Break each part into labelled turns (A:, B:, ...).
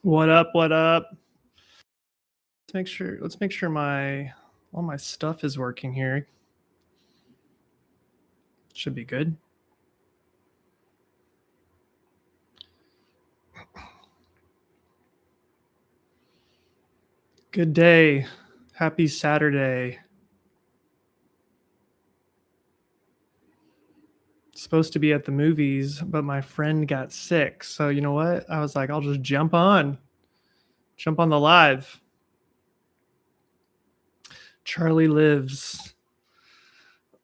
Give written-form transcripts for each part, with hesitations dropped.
A: What up? What up? Let's make sure my all my stuff is working here. Should be good. Good day. Happy Saturday. Supposed to be at the movies, but my friend got sick. So you know what? I was like, I'll just jump on the live. Charlie lives.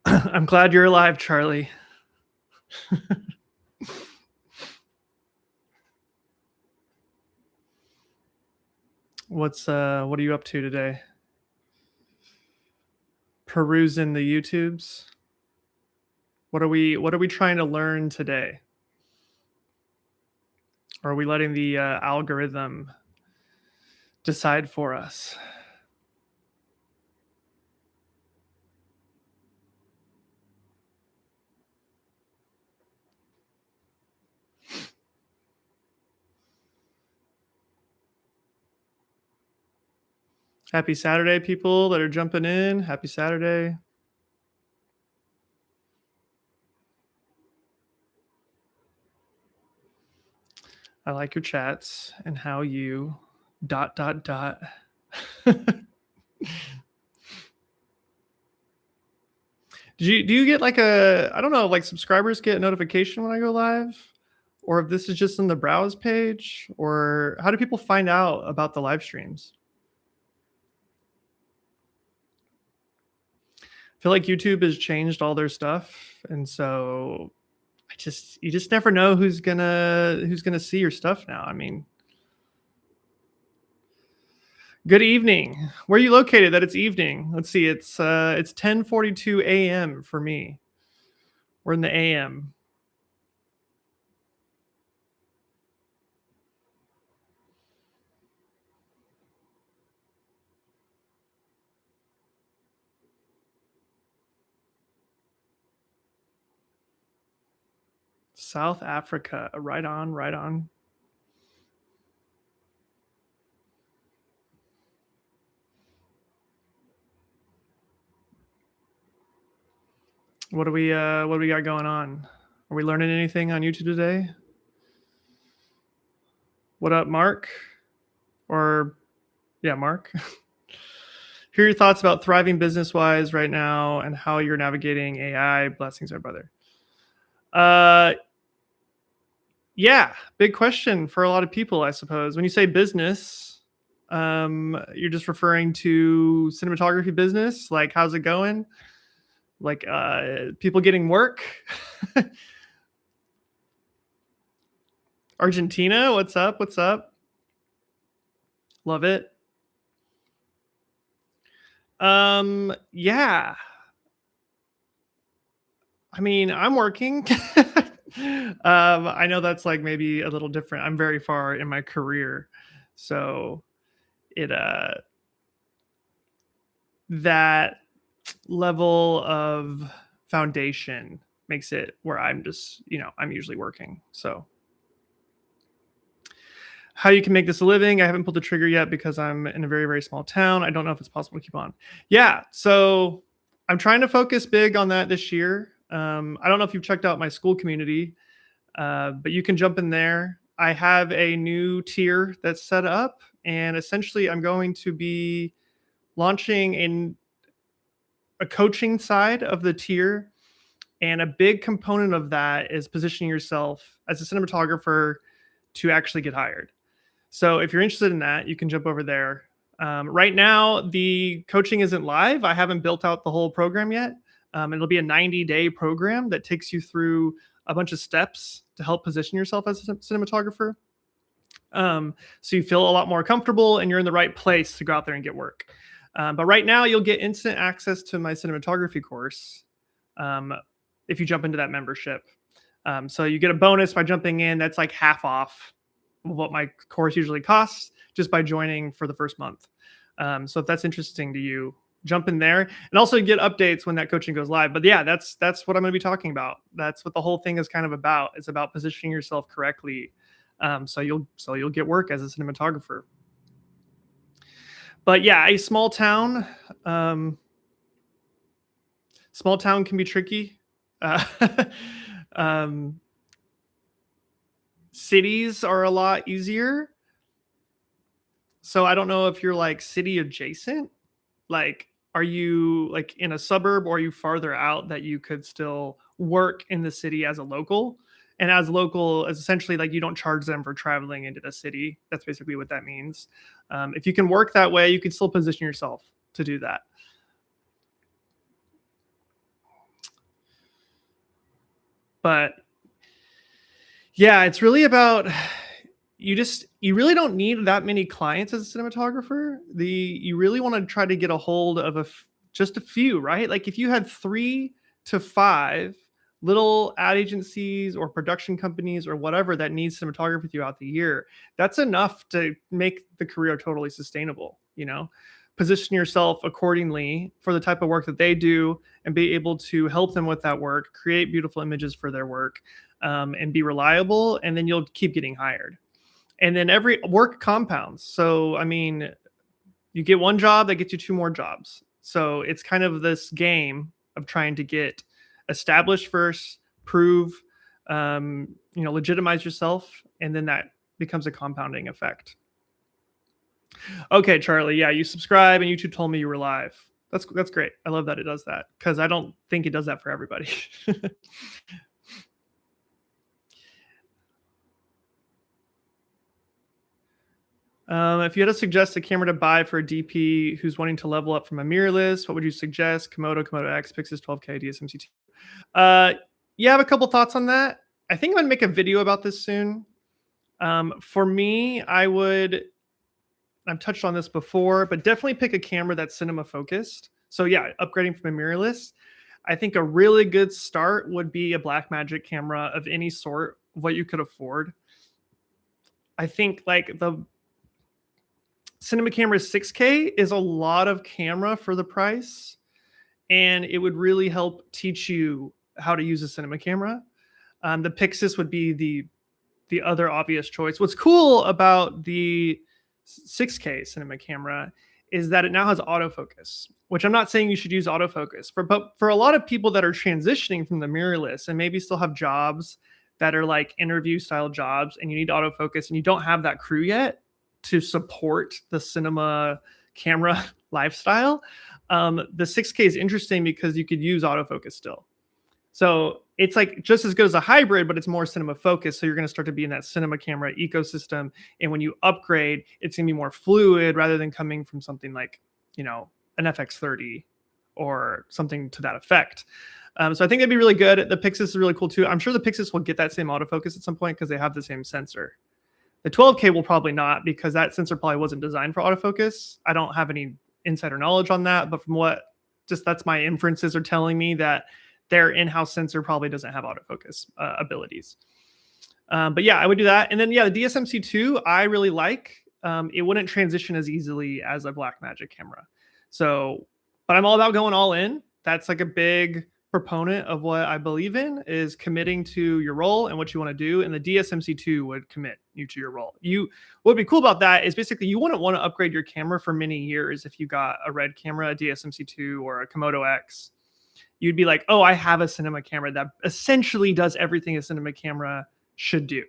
A: I'm glad you're alive, Charlie. What are you up to today? Perusing the YouTubes. What are we trying to learn today? Or are we letting the algorithm decide for us? Happy Saturday, people that are jumping in. Happy Saturday. I like your chats and how you ... Do you get like I don't know, like subscribers get a notification when I go live? Or if this is just in the browse page? Or how do people find out about the live streams? I feel like YouTube has changed all their stuff, and so you just never know who's gonna see your stuff now. I mean, good evening. Where are you located that it's evening? Let's see. It's 10:42 a.m. for me. We're in the AM. South Africa. Right on, right on. What do we got going on? Are we learning anything on YouTube today? What up, Mark? Or yeah, Mark. Hear your thoughts about thriving business-wise right now and how you're navigating AI. Blessings, our brother. Yeah, big question for a lot of people, I suppose. When you say business, you're just referring to cinematography business. Like, how's it going? Like, people getting work. Argentina, what's up? What's up? Love it. Yeah. I mean, I'm working. I know that's like maybe a little different. I'm very far in my career, so it that level of foundation makes it where I'm just, I'm usually working. So how you can make this a living, I haven't pulled the trigger yet because I'm in a very, very small town. I don't know if it's possible to keep on. Yeah, so I'm trying to focus big on that this year. I don't know if you've checked out my school community, but you can jump in there. I have a new tier that's set up, and essentially I'm going to be launching in a coaching side of the tier. And a big component of that is positioning yourself as a cinematographer to actually get hired. So if you're interested in that, you can jump over there. Right now, the coaching isn't live. I haven't built out the whole program yet. It'll be a 90-day program that takes you through a bunch of steps to help position yourself as a cinematographer. So you feel a lot more comfortable and you're in the right place to go out there and get work. But right now, you'll get instant access to my cinematography course if you jump into that membership. So you get a bonus by jumping in. That's like half off what my course usually costs just by joining for the first month. So if that's interesting to you, jump in there and also get updates when that coaching goes live. But yeah, that's what I'm going to be talking about. That's what the whole thing is kind of about. It's about positioning yourself correctly So you'll get work as a cinematographer. But yeah, a um, small town can be tricky. Uh, um, cities are a lot easier. So I don't know if you're like city adjacent. Like, are you like in a suburb, or are you farther out that you could still work in the city as a local? And as local is essentially like you don't charge them for traveling into the city. That's basically what that means. If you can work that way, you can still position yourself to do that. But yeah, it's really about you really don't need that many clients as a cinematographer. You really want to try to get a hold of just a few, right? Like if you had 3 to 5 little ad agencies or production companies or whatever that needs cinematography throughout the year, that's enough to make the career totally sustainable, you know? Position yourself accordingly for the type of work that they do and be able to help them with that work, create beautiful images for their work, and be reliable, and then you'll keep getting hired. And then every work compounds. So, I mean, you get one job that gets you 2 more jobs. So it's kind of this game of trying to get established first, prove, legitimize yourself, and then that becomes a compounding effect. Okay, Charlie. Yeah, you subscribe, and YouTube told me you were live. That's great. I love that it does that because I don't think it does that for everybody. If you had to suggest a camera to buy for a DP who's wanting to level up from a mirrorless, what would you suggest? Komodo X, Pixis 12K, DSMC2. Uh, yeah, I have a couple thoughts on that. I think I'm gonna make a video about this soon. For me, I've touched on this before, but definitely pick a camera that's cinema focused. So yeah, upgrading from a mirrorless. I think a really good start would be a Blackmagic camera of any sort, what you could afford. I think like the cinema camera 6K is a lot of camera for the price, and it would really help teach you how to use a cinema camera. The Pixis would be the other obvious choice. What's cool about the 6K cinema camera is that it now has autofocus, which I'm not saying you should use autofocus for, but for a lot of people that are transitioning from the mirrorless and maybe still have jobs that are like interview style jobs and you need autofocus and you don't have that crew yet to support the cinema camera lifestyle, the 6K is interesting because you could use autofocus still. So it's like just as good as a hybrid, but it's more cinema focused. So you're going to start to be in that cinema camera ecosystem. And when you upgrade, it's going to be more fluid rather than coming from something like, an FX30 or something to that effect. So I think that'd be really good. The Pixis is really cool too. I'm sure the Pixis will get that same autofocus at some point because they have the same sensor. The 12K will probably not because that sensor probably wasn't designed for autofocus. I don't have any insider knowledge on that, but from that's my inferences are telling me that their in-house sensor probably doesn't have autofocus abilities. But yeah, I would do that. And then yeah, the DSMC2 I really like. It wouldn't transition as easily as a Blackmagic camera. So, but I'm all about going all in. That's like a big proponent of what I believe in is committing to your role and what you want to do. And the DSMC2 would commit you to your role. What would be cool about that is basically you wouldn't want to upgrade your camera for many years if you got a red camera, a DSMC2 or a Komodo X. You'd be like, oh, I have a cinema camera that essentially does everything a cinema camera should do.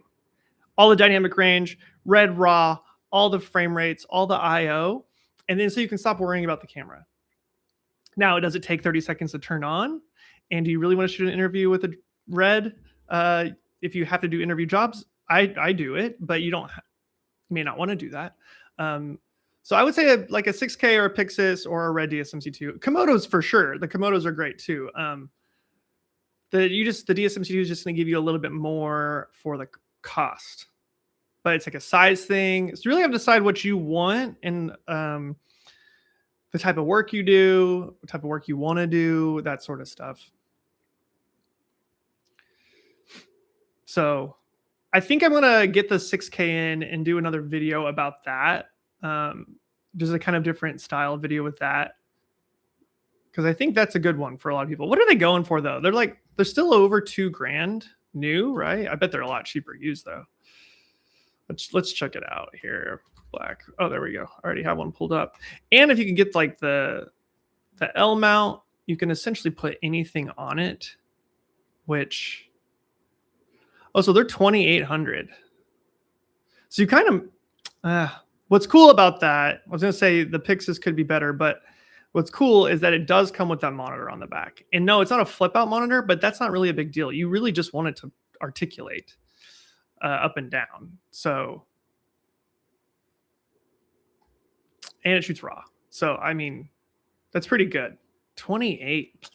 A: All the dynamic range, red raw, all the frame rates, all the IO. And then so you can stop worrying about the camera. Now, does it take 30 seconds to turn on? And do you really want to shoot an interview with a red? If you have to do interview jobs, I do it, but you may not want to do that. So I would say like a 6K or a Pixis or a red DSMC2. Komodos for sure. The Komodos are great too. The DSMC2 is just going to give you a little bit more for the cost, but it's like a size thing. So you really have to decide what you want and the type of work you do, the type of work you want to do, that sort of stuff. So I think I'm going to get the 6K in and do another video about that. There's a kind of different style video with that because I think that's a good one for a lot of people. What are they going for though? They're still over $2,000 new, right? I bet they're a lot cheaper used though. Let's check it out here. Black. Oh, there we go. I already have one pulled up. And if you can get like the L mount, you can essentially put anything on it, which, oh, so they're 2,800. So you kind of, what's cool about that, I was going to say the Pixis could be better, but what's cool is that it does come with that monitor on the back. And no, it's not a flip out monitor, but that's not really a big deal. You really just want it to articulate up and down. So, and it shoots raw. So, I mean, that's pretty good. 28.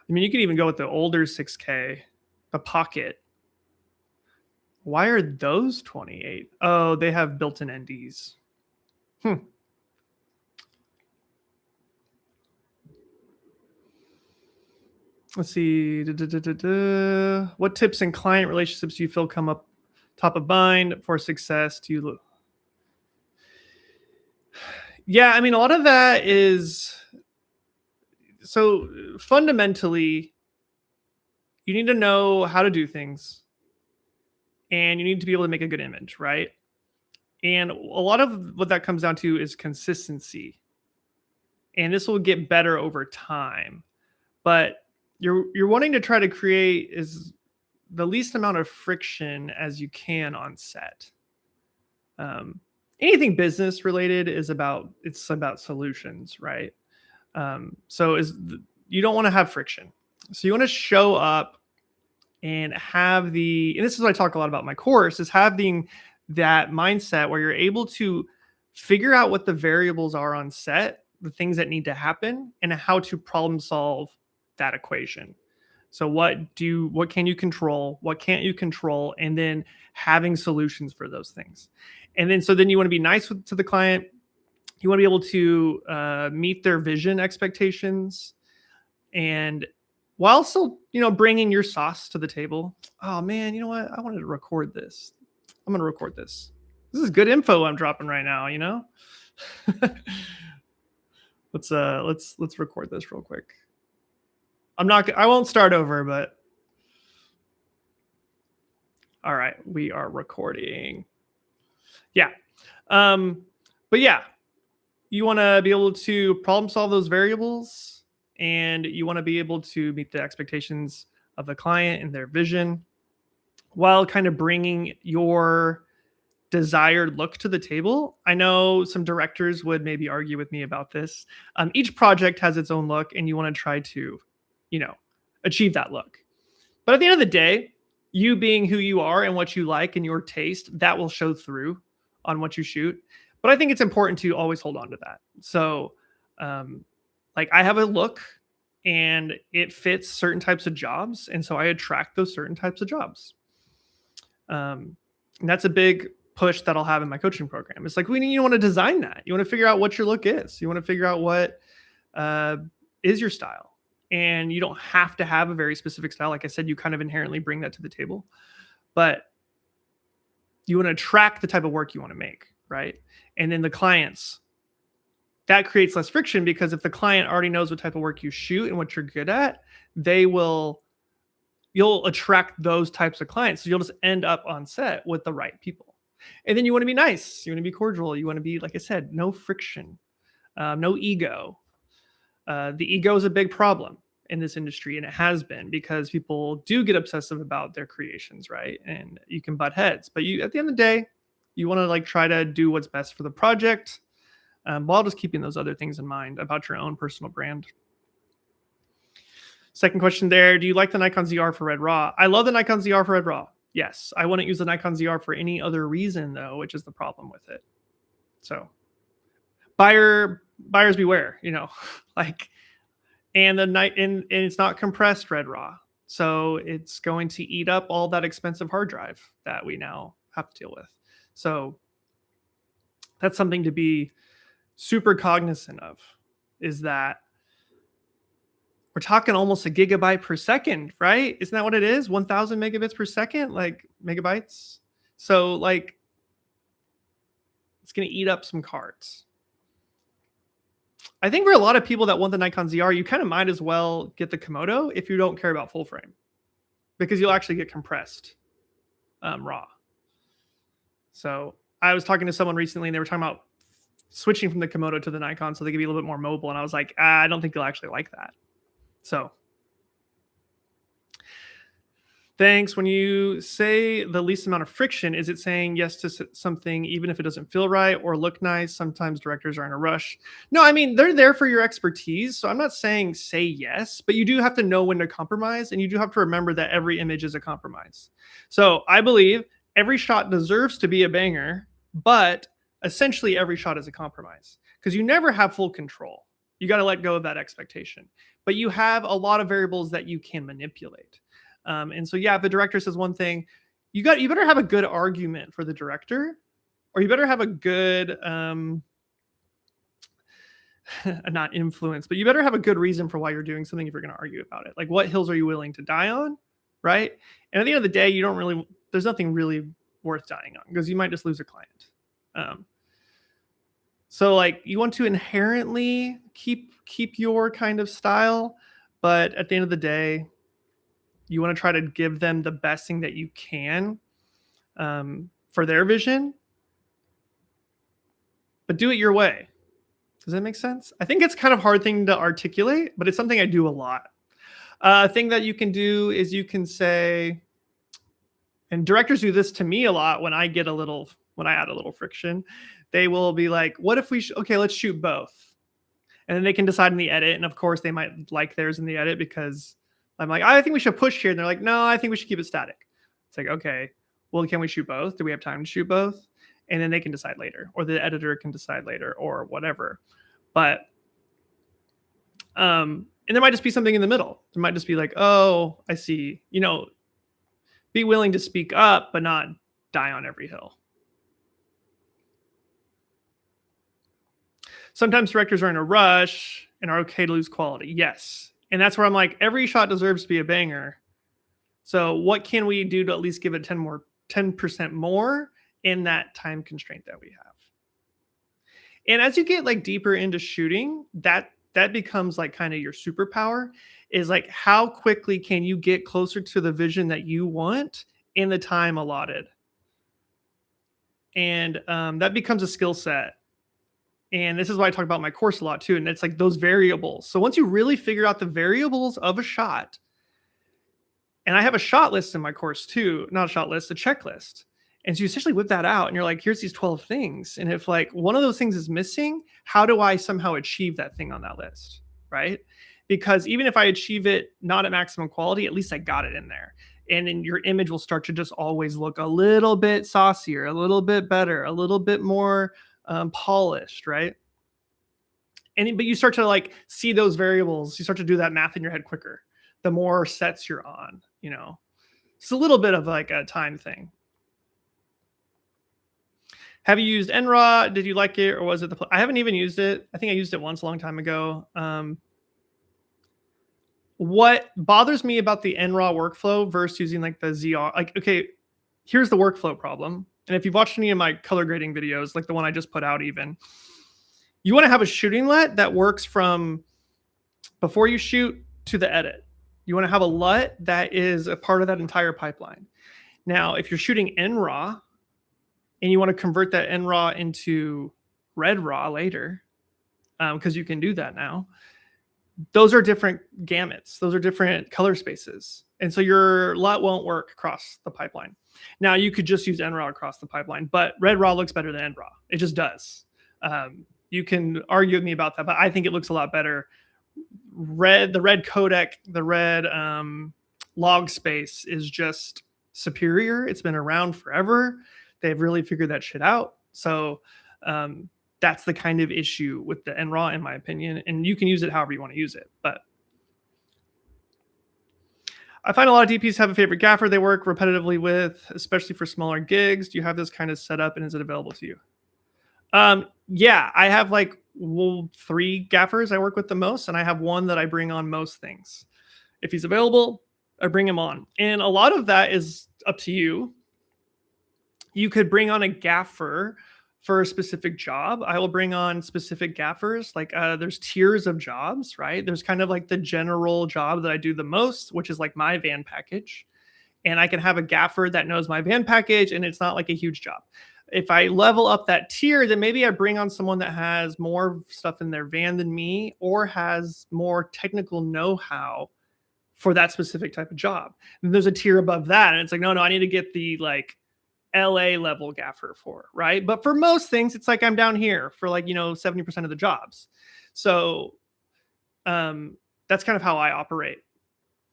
A: I mean, you can even go with the older 6K, the Pocket. Why are those 28? Oh, they have built-in NDs. Let's see. What tips in client relationships do you feel come up top of mind for success? Do you? Yeah, I mean, a lot of that is, so fundamentally, you need to know how to do things, and you need to be able to make a good image, right? And a lot of what that comes down to is consistency, and this will get better over time. But you're wanting to try to create is the least amount of friction as you can on set. Anything business related is about solutions, right? So you don't want to have friction. So you want to show up and have and this is what I talk a lot about in my course, is having that mindset where you're able to figure out what the variables are on set, the things that need to happen, and how to problem solve that equation. So what can you control? What can't you control? And then having solutions for those things. And then you want to be nice to the client. You want to be able to meet their vision expectations, and while still, bringing your sauce to the table. Oh man, you know what? I wanted to record this. I'm going to record this. This is good info I'm dropping right now, Let's record this real quick. I won't start over, but all right, we are recording. Yeah. But yeah, you want to be able to problem solve those variables, and you want to be able to meet the expectations of the client and their vision while kind of bringing your desired look to the table. I know some directors would maybe argue with me about this. Each project has its own look, and you want to try to, achieve that look. But at the end of the day, you being who you are and what you like and your taste, that will show through on what you shoot. But I think it's important to always hold on to that. So, like, I have a look and it fits certain types of jobs, and so I attract those certain types of jobs. And that's a big push that I'll have in my coaching program. It's like, you want to design that. You want to figure out what your look is. You want to figure out what is your style. And you don't have to have a very specific style. Like I said, you kind of inherently bring that to the table. But you want to track the type of work you want to make, right? And then the clients, that creates less friction, because if the client already knows what type of work you shoot and what you're good at, you'll attract those types of clients. So you'll just end up on set with the right people. And then you want to be nice. You want to be cordial. You want to be, like I said, no friction, no ego. The ego is a big problem in this industry, and it has been, because people do get obsessive about their creations, right? And you can butt heads, but at the end of the day, you want to try to do what's best for the project, while just keeping those other things in mind about your own personal brand. Second question there, do you like the Nikon ZR for Red Raw? I love the Nikon ZR for Red Raw. Yes, I wouldn't use the Nikon ZR for any other reason though, which is the problem with it. So buyers beware, and and it's not compressed Red Raw. So it's going to eat up all that expensive hard drive that we now have to deal with. So that's something to be super cognizant of, is that we're talking almost a gigabyte per second, right? Isn't that what it is? 1,000 megabits per second, like megabytes. So it's going to eat up some cards. I think for a lot of people that want the Nikon ZR, you kind of might as well get the Komodo if you don't care about full frame, because you'll actually get compressed RAW. So I was talking to someone recently and they were talking about switching from the Komodo to the Nikon so they could be a little bit more mobile. And I was like, I don't think you'll actually like that. So thanks. When you say the least amount of friction, is it saying yes to something even if it doesn't feel right or look nice? Sometimes directors are in a rush. No, I mean, they're there for your expertise. So I'm not saying say yes, but you do have to know when to compromise. And you do have to remember that every image is a compromise. So I believe every shot deserves to be a banger, but essentially every shot is a compromise because you never have full control. You got to let go of that expectation. But you have a lot of variables that you can manipulate. And so, yeah, if the director says one thing, you better have a good argument for the director, or you better have a good not influence, but you better have a good reason for why you're doing something if you're going to argue about it. Like, what hills are you willing to die on, right? And at the end of the day, there's nothing really worth dying on because you might just lose a client. So, like, you want to inherently keep your kind of style, but at the end of the day, you want to try to give them the best thing that you can for their vision, but do it your way. Does that make sense? I think it's kind of a hard thing to articulate, but it's something I do a lot. A thing that you can do is you can say, and directors do this to me a lot when I add a little friction, they will be like, what if okay, let's shoot both. And then they can decide in the edit. And of course they might like theirs in the edit because I'm like, I think we should push here. And they're like, no, I think we should keep it static. It's like, okay, well, can we shoot both? Do we have time to shoot both? And then they can decide later, or the editor can decide later, or whatever. But, and there might just be something in the middle. There might just be like, oh, I see, be willing to speak up, but not die on every hill. Sometimes directors are in a rush and are okay to lose quality. Yes. And that's where I'm like, every shot deserves to be a banger. So what can we do to at least give it 10% more in that time constraint that we have? And as you get like deeper into shooting, that becomes like kind of your superpower, is like how quickly can you get closer to the vision that you want in the time allotted. And that becomes a skill set. And this is why I talk about my course a lot too. And it's like those variables. So once you really figure out the variables of a shot, and I have a shot list in my course too, not a shot list, a checklist. And so you essentially whip that out and you're like, here's these 12 things. And if like one of those things is missing, how do I somehow achieve that thing on that list? Right? Because even if I achieve it not at maximum quality, at least I got it in there. And then your image will start to just always look a little bit saucier, a little bit better, a little bit more polished, right? But you start to like see those variables. You start to do that math in your head quicker. The more sets you're on, it's a little bit of like a time thing. Have you used NRAW? Did you like it, or was it I haven't even used it. I think I used it once a long time ago. What bothers me about the NRAW workflow versus using like the ZR, like, okay, here's the workflow problem. And if you've watched any of my color grading videos, like the one I just put out even, you want to have a shooting LUT that works from before you shoot to the edit. You want to have a LUT that is a part of that entire pipeline. Now, if you're shooting NRAW and you want to convert that NRAW into Red RAW later, because you can do that now, those are different gamuts. Those are different color spaces. And so your LUT won't work across the pipeline. Now, you could just use NRAW across the pipeline, but Red RAW looks better than NRAW. It just does. You can argue with me about that, but I think it looks a lot better. The red codec, the red log space is just superior. It's been around forever. They've really figured that shit out. So that's the kind of issue with the NRAW, in my opinion. And you can use it however you want to use it. But I find a lot of DPs have a favorite gaffer they work repetitively with, especially for smaller gigs. Do you have this kind of set up, and is it available to you? Yeah, I have like 3 gaffers I work with the most, and I have one that I bring on most things. If he's available, I bring him on. And a lot of that is up to you. You could bring on a gaffer for a specific job. I will bring on specific gaffers. Like there's tiers of jobs, right? There's kind of like the general job that I do the most, which is like my van package. And I can have a gaffer that knows my van package, and it's not like a huge job. If I level up that tier, then maybe I bring on someone that has more stuff in their van than me or has more technical know-how for that specific type of job. And there's a tier above that, and it's like, no, I need to get the like LA level gaffer for, right? But for most things, it's like I'm down here for like, 70% of the jobs. So that's kind of how I operate.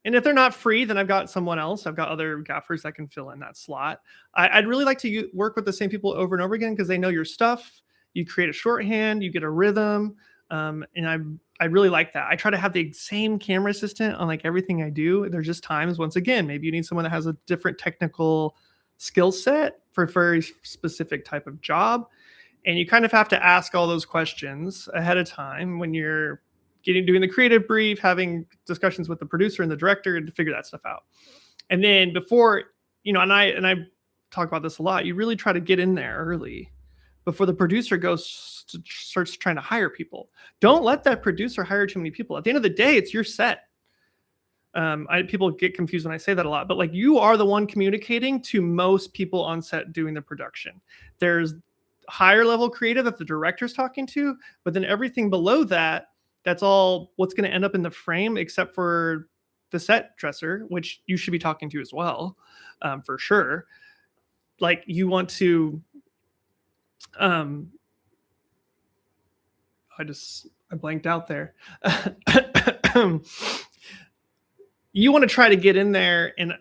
A: And if they're not free, then I've got someone else. I've got other gaffers that can fill in that slot. I'd really like to work with the same people over and over again because they know your stuff. You create a shorthand, you get a rhythm, and I really like that. I try to have the same camera assistant on like everything I do. There's just times, once again, maybe you need someone that has a different technical skill set for a very specific type of job, and you kind of have to ask all those questions ahead of time when you're doing the creative brief, having discussions with the producer and the director to figure that stuff out. And then before, and I talk about this a lot, you really try to get in there early before the producer starts trying to hire people. Don't let that producer hire too many people. At the end of the day, it's your set. People get confused when I say that a lot, but like you are the one communicating to most people on set doing the production. There's higher level creative that the director's talking to, but then everything below that, that's all what's going to end up in the frame, except for the set dresser, which you should be talking to as well, for sure. Like you want to, I blanked out there. You want to try to get in there and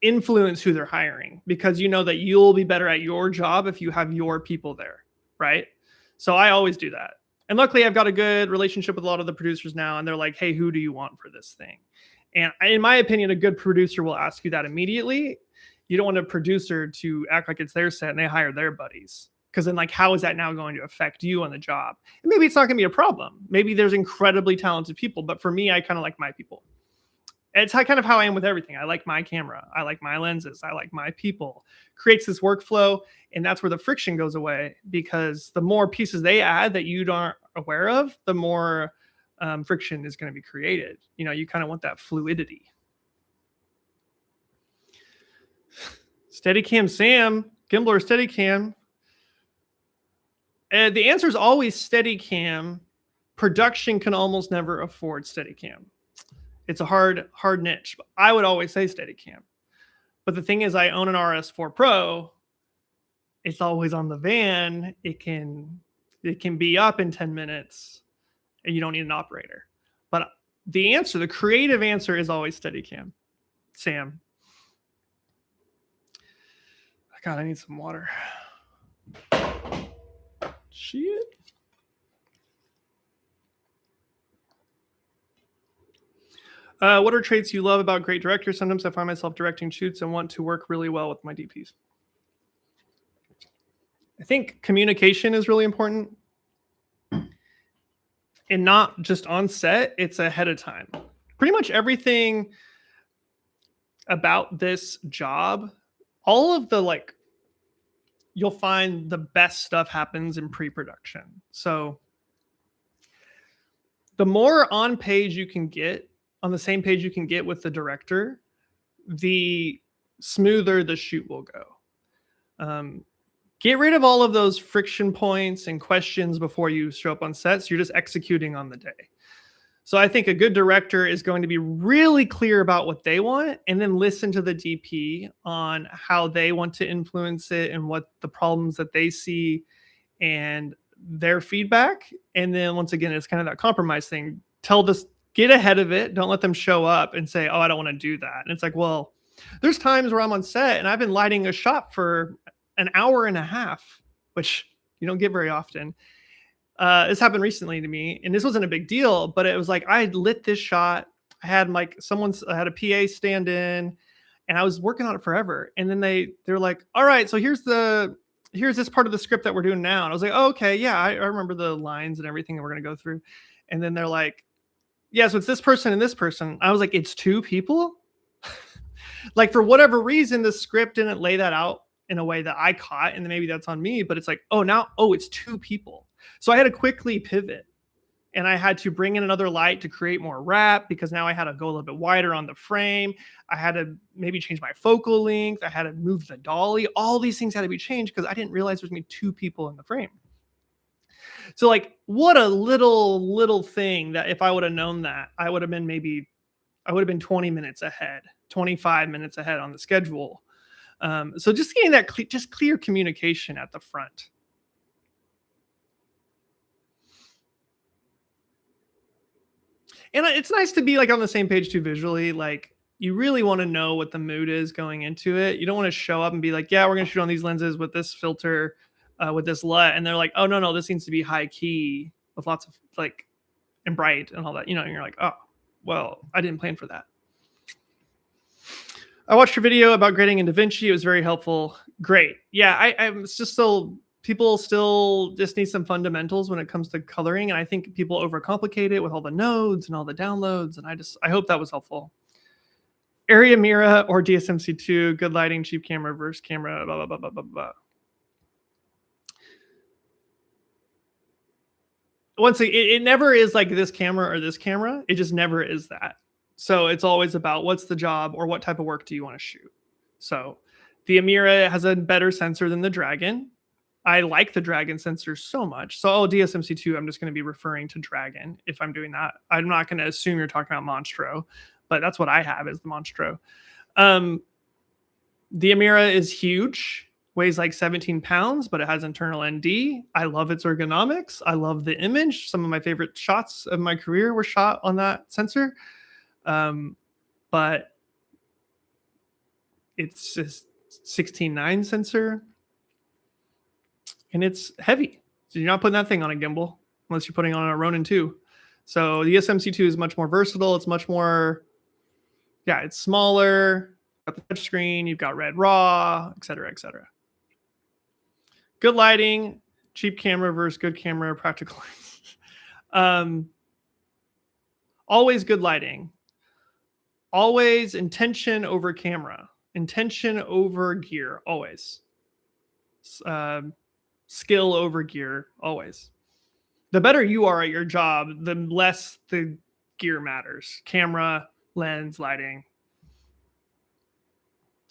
A: influence who they're hiring because you know that you'll be better at your job if you have your people there, right? So I always do that. And luckily, I've got a good relationship with a lot of the producers now, and they're like, hey, who do you want for this thing? And in my opinion, a good producer will ask you that immediately. You don't want a producer to act like it's their set and they hire their buddies. Because then, like, how is that now going to affect you on the job? And maybe it's not going to be a problem. Maybe there's incredibly talented people, but for me, I kind of like my people. It's kind of how I am with everything. I like my camera. I like my lenses. I like my people. Creates this workflow, and that's where the friction goes away because the more pieces they add that you aren't aware of, the more friction is going to be created. You kind of want that fluidity. Steadicam Sam, gimbal or Steadicam? The answer is always Steadicam. Production can almost never afford Steadicam. It's a hard niche. But I would always say Steadicam. But the thing is, I own an RS4 Pro. It's always on the van. It can be up in 10 minutes, and you don't need an operator. But the creative answer is always Steadicam. Sam. God, I need some water. Shit. What are traits you love about great directors? Sometimes I find myself directing shoots and want to work really well with my DPs. I think communication is really important. And not just on set, it's ahead of time. Pretty much everything about this job, all of the you'll find the best stuff happens in pre-production. So the more on page you can get, on the same page you can get with the director, the smoother the shoot will go. Get rid of all of those friction points and questions before you show up on sets. You're just executing on the day. So I think a good director is going to be really clear about what they want and then listen to the DP on how they want to influence it and what the problems that they see and their feedback. And then once again, it's kind of that compromise thing. Get ahead of it. Don't let them show up and say, oh, I don't want to do that. And it's like, well, there's times where I'm on set and I've been lighting a shot for an hour and a half, which you don't get very often. This happened recently to me, and this wasn't a big deal, but it was like I had lit this shot. I had I had a PA stand in, and I was working on it forever. And then they're like, all right, so here's this part of the script that we're doing now. And I was like, oh, okay, yeah, I remember the lines and everything that we're gonna go through. And then they're like, yeah, so it's this person and this person. I was like, it's two people? Like, for whatever reason, the script didn't lay that out in a way that I caught, and then maybe that's on me, but it's like, it's two people. So I had to quickly pivot and I had to bring in another light to create more wrap because now I had to go a little bit wider on the frame. I had to maybe change my focal length. I had to move the dolly. All these things had to be changed because I didn't realize there's going to be 2 people in the frame. So like, what a little thing that if I would have known that, I would have been 20 minutes ahead, 25 minutes ahead on the schedule. So just getting that just clear communication at the front. And it's nice to be like on the same page too visually. Like, you really want to know what the mood is going into it. You don't want to show up and be like, yeah, we're going to shoot on these lenses with this filter, with this LUT. And they're like, oh, no, this needs to be high key with lots of like, and bright and all that, and you're like, oh, well, I didn't plan for that. I watched your video about grading in DaVinci. It was very helpful. Great. Yeah, I'm just still, people still just need some fundamentals when it comes to coloring. And I think people overcomplicate it with all the nodes and all the downloads. And I hope that was helpful. Area Mira or DSMC2, good lighting, cheap camera, reverse camera, blah, blah, blah, blah, blah, blah. Once again, it never is like this camera or this camera. It just never is that. So it's always about what's the job or what type of work do you want to shoot. So the Amira has a better sensor than the Dragon. I like the Dragon sensor so much. So DSMC2, I'm just going to be referring to Dragon if I'm doing that. I'm not going to assume you're talking about Monstro, but that's what I have is the Monstro. The Amira is huge. Weighs like 17 pounds, but it has internal ND. I love its ergonomics. I love the image. Some of my favorite shots of my career were shot on that sensor. But it's a 16:9 sensor and it's heavy. So you're not putting that thing on a gimbal unless you're putting on a Ronin 2. So the SMC2 is much more versatile. It's much more, it's smaller. You've got the touch screen, you've got red raw, et cetera, et cetera. Good lighting, cheap camera versus good camera, practical. Always good lighting. Always intention over camera. Intention over gear, always. Skill over gear, always. The better you are at your job, the less the gear matters. Camera, lens, lighting.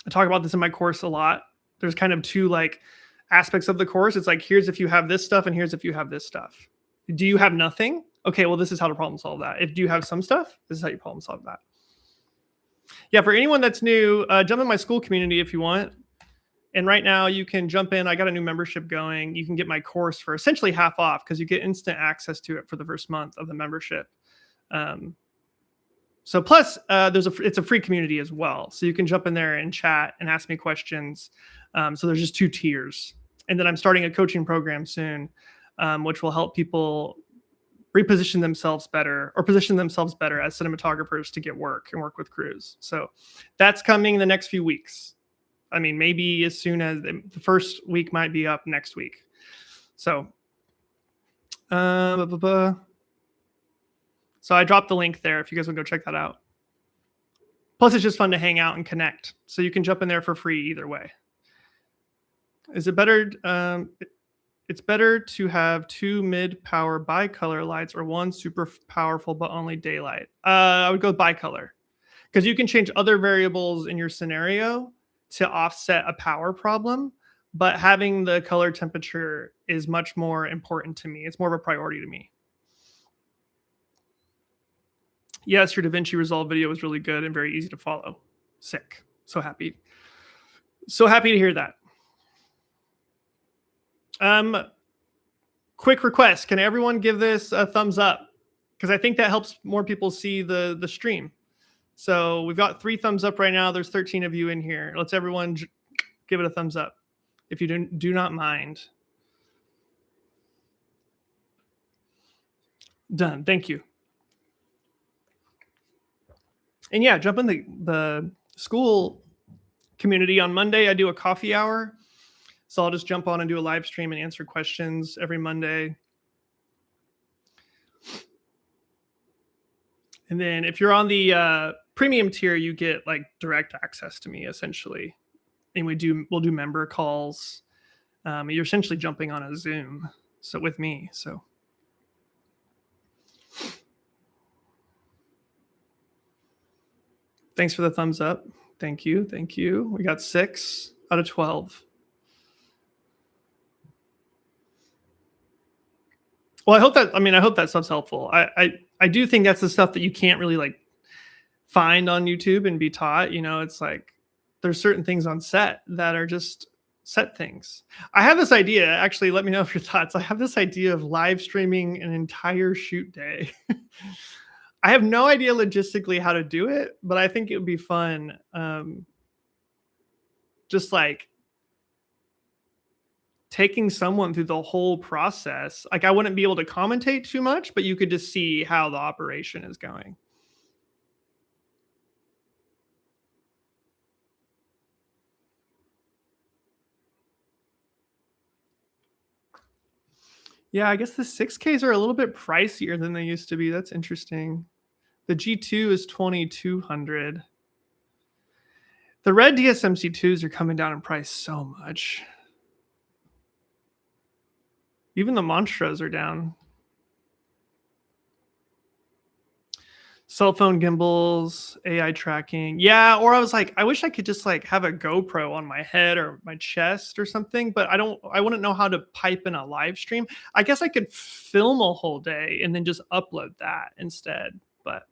A: I talk about this in my course a lot. There's kind of 2 like aspects of the course. It's like, here's if you have this stuff and here's if you have this stuff. Do you have nothing? Okay, well, this is how to problem solve that. If do you have some stuff, this is how you problem solve that. Yeah, for anyone that's new, jump in my school community if you want. And right now you can jump in. I got a new membership going. You can get my course for essentially half off because you get instant access to it for the first month of the membership. So plus it's a free community as well. So you can jump in there and chat and ask me questions. So there's just 2 tiers. And then I'm starting a coaching program soon, which will help people reposition themselves better or position themselves better as cinematographers to get work and work with crews. So that's coming in the next few weeks. I mean, maybe as soon as the first week might be up next week. So, so I dropped the link there if you guys want to go check that out. Plus, it's just fun to hang out and connect. So you can jump in there for free either way. Is it better? It's better to have 2 mid-power bicolor lights or 1 super powerful but only daylight. I would go bicolor because you can change other variables in your scenario to offset a power problem, but having the color temperature is much more important to me. It's more of a priority to me. Yes, your DaVinci Resolve video was really good and very easy to follow. Sick. So happy. So happy to hear that. Quick request. Can everyone give this a thumbs up? Because I think that helps more people see the stream. So we've got 3 thumbs up right now. There's 13 of you in here. Let's everyone give it a thumbs up if you do not mind. Done. Thank you. And yeah, jump in the school community on Monday. I do a coffee hour. So I'll just jump on and do a live stream and answer questions every Monday. And then if you're on the premium tier, you get like direct access to me essentially. And we'll do member calls. You're essentially jumping on a Zoom with me. So Thanks for the thumbs up. Thank you. Thank you. We got 6 out of 12. Well, I hope that stuff's helpful. I do think that's the stuff that you can't really like find on YouTube and be taught. You know, it's like there's certain things on set that are just set things. I have this idea, actually, let me know if your thoughts. I have this idea of live streaming an entire shoot day. I have no idea logistically how to do it, but I think it would be fun. Just like taking someone through the whole process. Like I wouldn't be able to commentate too much, but you could just see how the operation is going. Yeah, I guess the 6Ks are a little bit pricier than they used to be. That's interesting. The G2 is 2200. The red DSMC2s are coming down in price so much. Even the Monstros are down. Cell phone gimbals, AI tracking. Yeah, or I was like, I wish I could just like have a GoPro on my head or my chest or something, but I wouldn't know how to pipe in a live stream. I guess I could film a whole day and then just upload that instead. But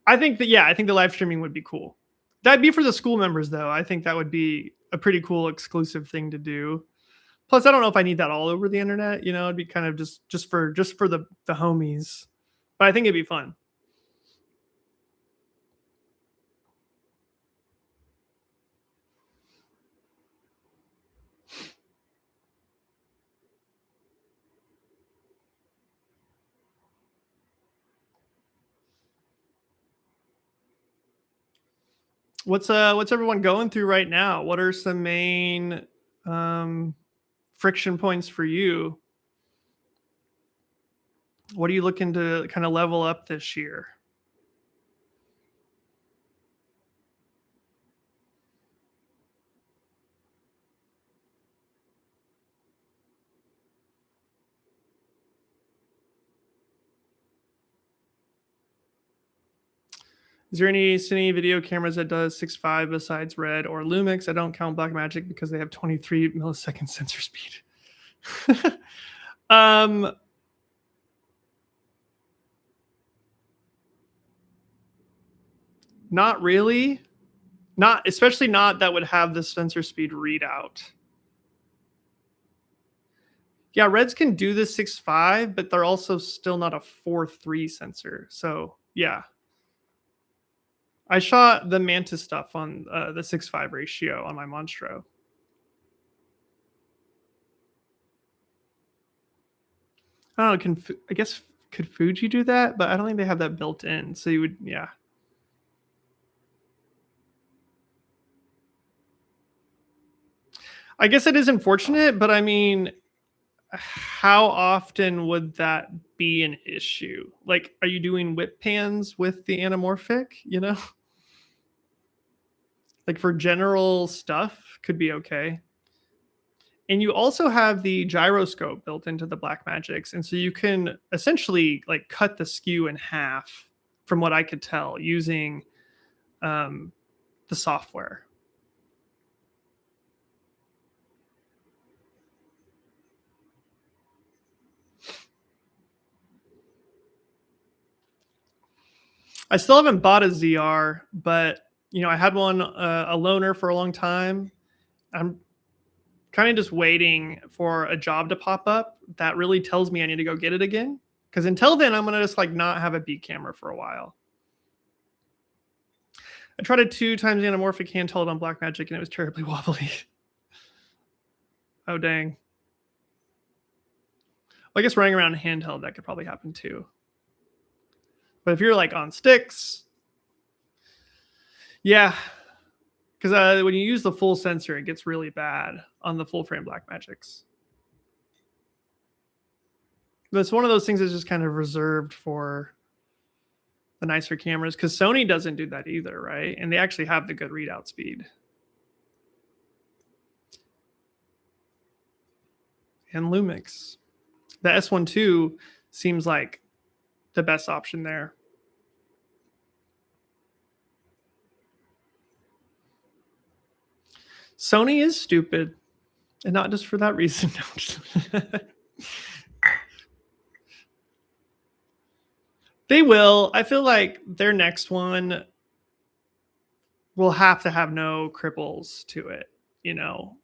A: I think the live streaming would be cool. That'd be for the school members though. I think that would be a pretty cool exclusive thing to do. Plus, I don't know if I need that all over the internet. You know, it'd be kind of just for the homies. But I think it'd be fun. What's everyone going through right now? What are some main um, friction points for you? What are you looking to kind of level up this year? Is there any Cine video cameras that does 6.5 besides Red or Lumix? I don't count Blackmagic because they have 23 millisecond sensor speed. um, Not really. Not especially not that would have the sensor speed readout. Yeah, Reds can do the 6.5, but they're also still not a 4.3 sensor. So yeah, I shot the Mantis stuff on the 6.5 ratio on my Monstro. I don't know. I guess could Fuji do that? But I don't think they have that built in. So you would, yeah. I guess it is unfortunate, but I mean, how often would that be an issue? Like, are you doing whip pans with the anamorphic? You know, like for general stuff, could be okay. And you also have the gyroscope built into the Blackmagics, and so you can essentially like cut the skew in half, from what I could tell, using um, the software. I still haven't bought a ZR, but you know, I had one a loaner for a long time. I'm kind of just waiting for a job to pop up that really tells me I need to go get it again. Because until then, I'm gonna just like not have a beat camera for a while. I tried it 2 times anamorphic handheld on Blackmagic and it was terribly wobbly. Oh dang. Well, I guess running around handheld that could probably happen too. But if you're like on sticks, yeah, because when you use the full sensor, it gets really bad on the full frame Blackmagics. But it's one of those things that's just kind of reserved for the nicer cameras because Sony doesn't do that either, right? And they actually have the good readout speed. And Lumix. The S12 seems like the best option there. Sony is stupid, and not just for that reason. They will. I feel like their next one will have to have no cripples to it, you know,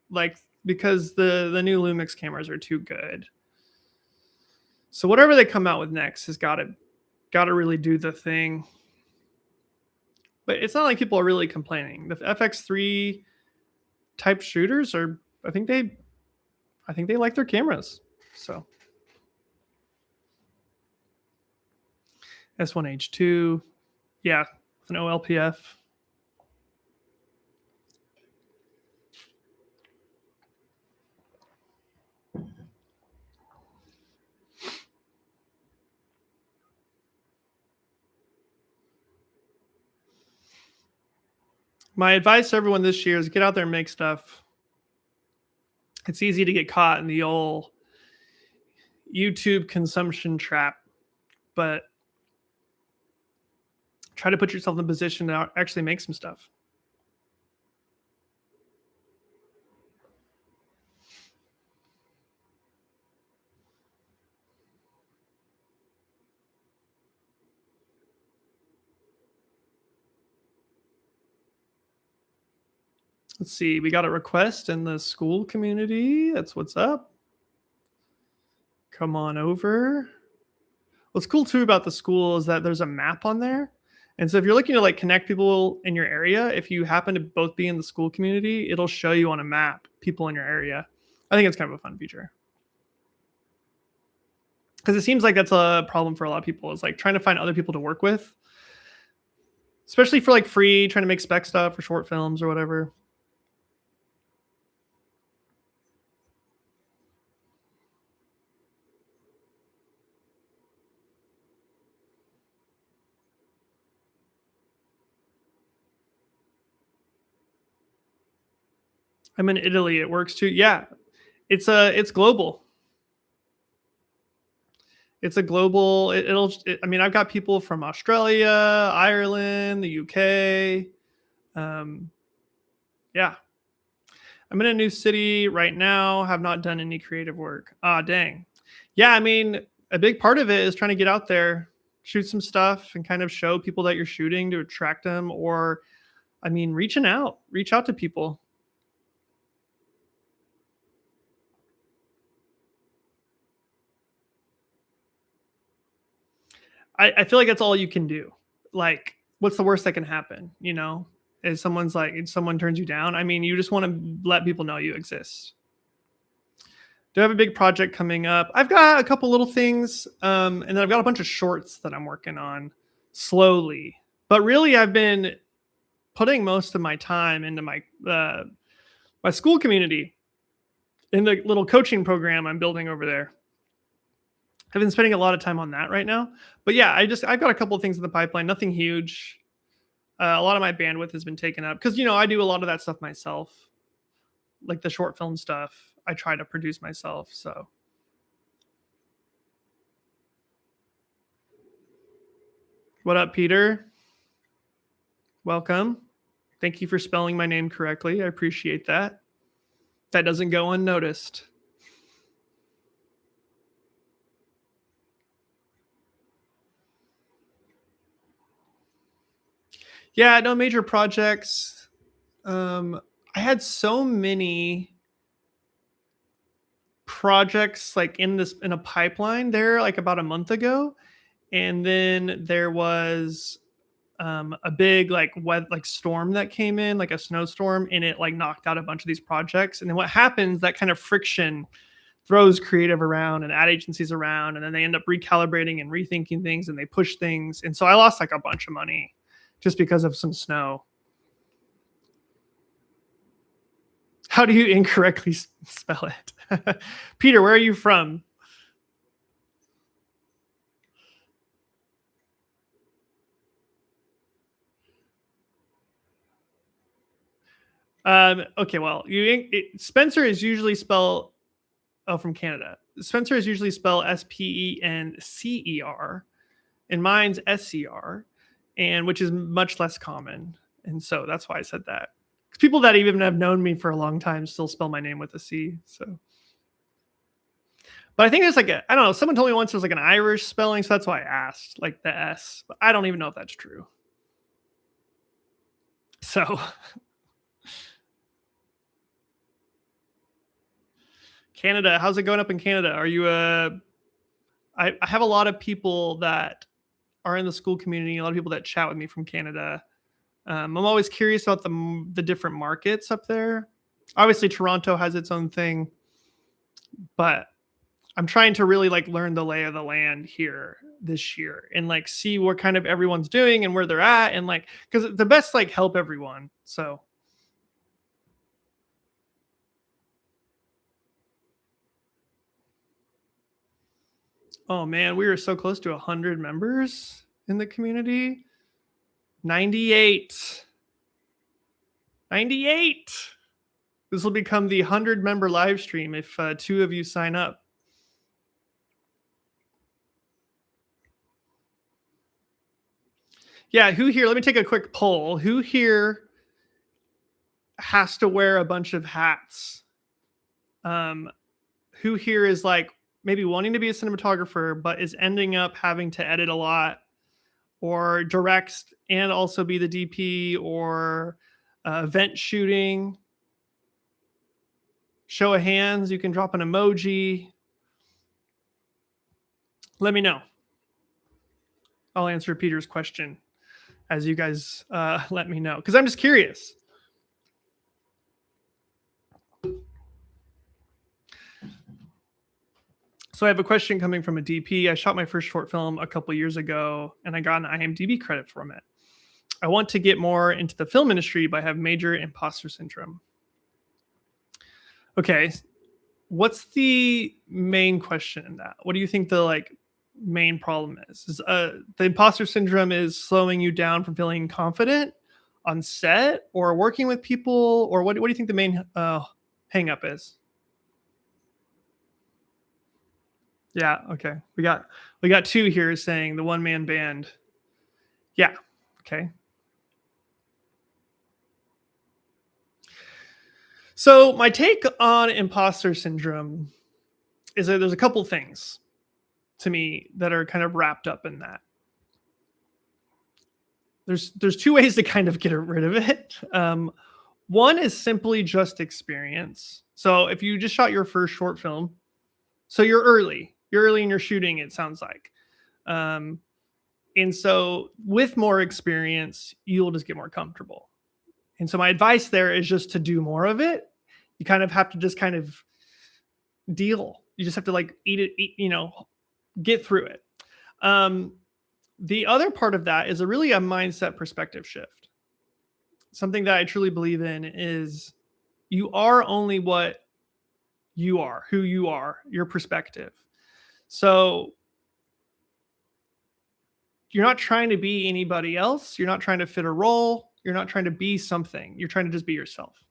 A: like because the new Lumix cameras are too good. So whatever they come out with next has got to really do the thing. But it's not like people are really complaining. The FX3 type shooters are, I think they like their cameras. So S1H2, yeah, with an OLPF. My advice to everyone this year is get out there and make stuff. It's easy to get caught in the old YouTube consumption trap, but try to put yourself in a position to actually make some stuff. Let's see. We got a request in the school community. That's what's up. Come on over. What's cool too about the school is that there's a map on there. And so if you're looking to like connect people in your area, if you happen to both be in the school community, it'll show you on a map people in your area. I think it's kind of a fun feature. Because it seems like that's a problem for a lot of people, is like trying to find other people to work with. Especially for like free, trying to make spec stuff for short films or whatever. I'm in Italy. It works too. Yeah, it's global. It's a global. I mean, I've got people from Australia, Ireland, the UK. Yeah, I'm in a new city right now. Have not done any creative work. Ah, dang. Yeah, I mean, a big part of it is trying to get out there, shoot some stuff, and kind of show people that you're shooting to attract them. Or, I mean, reach out to people. I feel like that's all you can do. Like, what's the worst that can happen? You know, is someone turns you down. I mean, you just want to let people know you exist. Do I have a big project coming up? I've got a couple little things, and then I've got a bunch of shorts that I'm working on slowly. But really, I've been putting most of my time into my school community in the little coaching program I'm building over there. I've been spending a lot of time on that right now. But yeah, I've got a couple of things in the pipeline, nothing huge. A lot of my bandwidth has been taken up because I do a lot of that stuff myself, like the short film stuff. I try to produce myself. So, what up, Peter? Welcome. Thank you for spelling my name correctly. I appreciate that. That doesn't go unnoticed. Yeah, no major projects. I had so many projects like in a pipeline there like about a month ago, and then there was a big like storm that came in, like a snowstorm, and it like knocked out a bunch of these projects. And then what happens, that kind of friction throws creative around and ad agencies around, and then they end up recalibrating and rethinking things, and they push things. And so I lost like a bunch of money just because of some snow. How do you incorrectly spell it? Peter, where are you from? Okay, well, Spencer is usually spelled, oh, from Canada. Spencer is usually spelled Spencer, and mine's SCR, and which is much less common. And so that's why I said that. People that even have known me for a long time still spell my name with a C. So, but I think it's like I don't know. Someone told me once there's like an Irish spelling, so that's why I asked, like the S. But I don't even know if that's true. So, Canada, how's it going up in Canada? Are you I have a lot of people that are in the school community, a lot of people that chat with me from Canada. I'm always curious about the different markets up there. Obviously, Toronto has its own thing, but I'm trying to really like learn the lay of the land here this year and like see what kind of everyone's doing and where they're at and like because the best like help everyone. So oh man, we were so close to 100 members in the community. 98. 98. This will become the 100 member live stream if two of you sign up. Yeah, who here? Let me take a quick poll. Who here has to wear a bunch of hats? Who here is like maybe wanting to be a cinematographer, but is ending up having to edit a lot or direct and also be the DP or event shooting? Show of hands. You can drop an emoji. Let me know. I'll answer Peter's question as you guys let me know because I'm just curious. So I have a question coming from a DP. I shot my first short film a couple years ago and I got an IMDb credit from it. I want to get more into the film industry, but I have major imposter syndrome. Okay, what's the main question in that? What do you think the like main problem is? The imposter syndrome is slowing you down from feeling confident on set or working with people, or what do you think the main hang up is? Yeah, okay. We got two here saying the one man band. Yeah, okay. So my take on imposter syndrome is that there's a couple things to me that are kind of wrapped up in that. There's two ways to kind of get rid of it. One is simply just experience. So if you just shot your first short film, so you're early in your shooting, it sounds like. And so with more experience, you'll just get more comfortable. And so my advice there is just to do more of it. You kind of have to just kind of deal. You just have to like get through it. The other part of that is a mindset perspective shift. Something that I truly believe in is you are only what you are, who you are, your perspective. So you're not trying to be anybody else. You're not trying to fit a role. You're not trying to be something. You're trying to just be yourself.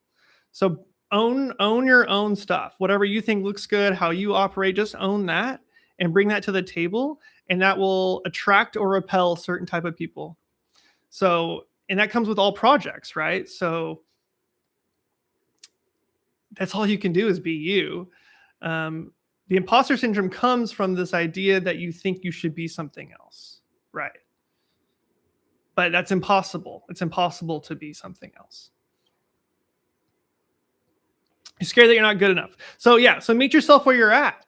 A: So own your own stuff. Whatever you think looks good, how you operate, just own that and bring that to the table, and that will attract or repel certain type of people. So, and that comes with all projects, right? So that's all you can do is be you. The imposter syndrome comes from this idea that you think you should be something else, right? But that's impossible. It's impossible to be something else. You're scared that you're not good enough. So yeah, so meet yourself where you're at.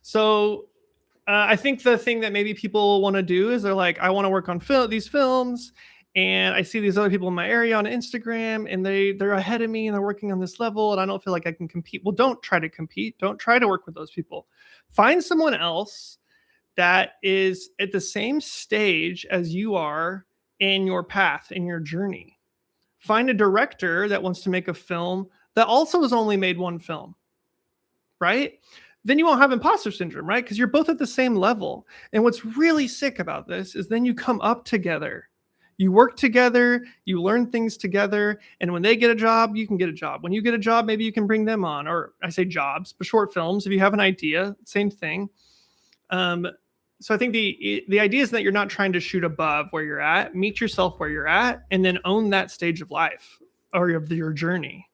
A: So I think the thing that maybe people want to do is they're like, I want to work on these films, and I see these other people in my area on Instagram, and they're ahead of me, and they're working on this level, and I don't feel like I can compete. Well, don't try to compete. Don't try to work with those people. Find someone else that is at the same stage as you are in your path, in your journey. Find a director that wants to make a film that also has only made one film, right? Then you won't have imposter syndrome, right? Because you're both at the same level. And what's really sick about this is then you come up together. You work together, you learn things together, and when they get a job, you can get a job. When you get a job, maybe you can bring them on, or I say jobs, but short films. If you have an idea, same thing. So I think the idea is that you're not trying to shoot above where you're at. Meet yourself where you're at, and then own that stage of life. or of your journey.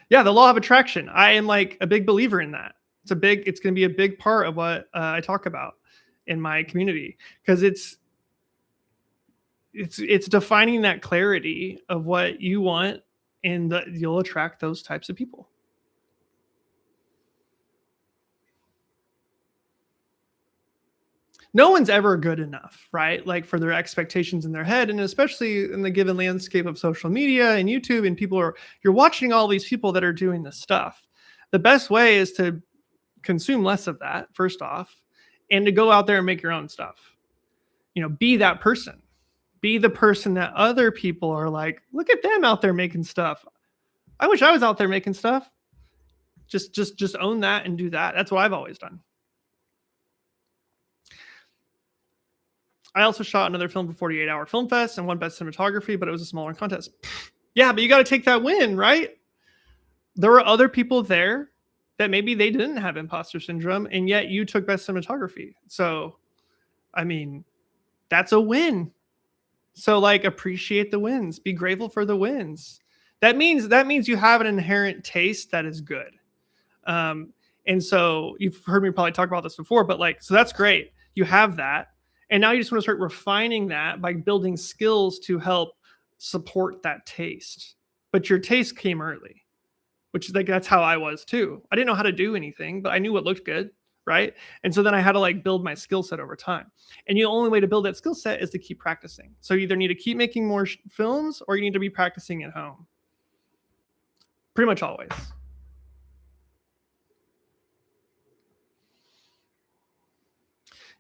A: Yeah, the law of attraction. I am like a big believer in that. It's going to be a big part of what I talk about in my community, because it's defining that clarity of what you want, and that you'll attract those types of people. No one's ever good enough, right? Like, for their expectations in their head, and especially in the given landscape of social media and YouTube, and you're watching all these people that are doing this stuff. The best way is to consume less of that, first off, and to go out there and make your own stuff. Be that person. Be the person that other people are like, look at them out there making stuff. I wish I was out there making stuff. Just own that and do that. That's what I've always done. I also shot another film for 48 Hour Film Fest and won Best Cinematography, but it was a smaller contest. Yeah, but you got to take that win, right? There were other people there that maybe they didn't have imposter syndrome, and yet you took Best Cinematography. So, I mean, that's a win. So, like, appreciate the wins. Be grateful for the wins. That means you have an inherent taste that is good. And so you've heard me probably talk about this before, but like, so that's great. You have that. And now you just want to start refining that by building skills to help support that taste. But your taste came early, which is like, that's how I was too. I didn't know how to do anything, but I knew what looked good. Right. And so then I had to like build my skill set over time. And the only way to build that skill set is to keep practicing. So you either need to keep making more films, or you need to be practicing at home. Pretty much always.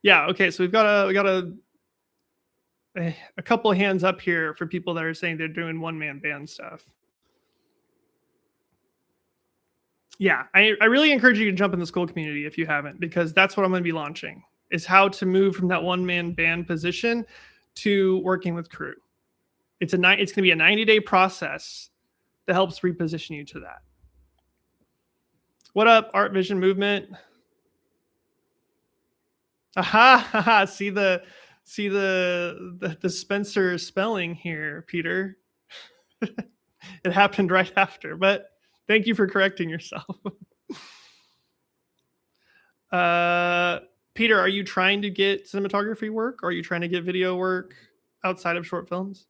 A: Yeah. Okay. So we got a couple of hands up here for people that are saying they're doing one-man band stuff. Yeah, I really encourage you to jump in the school community if you haven't, because that's what I'm going to be launching, is how to move from that one-man band position to working with crew. It's going to be a 90-day process that helps reposition you to that. What up, Art Vision Movement? Aha! See the Spencer spelling here, Peter. It happened right after, but thank you for correcting yourself. Peter, are you trying to get cinematography work, or are you trying to get video work outside of short films?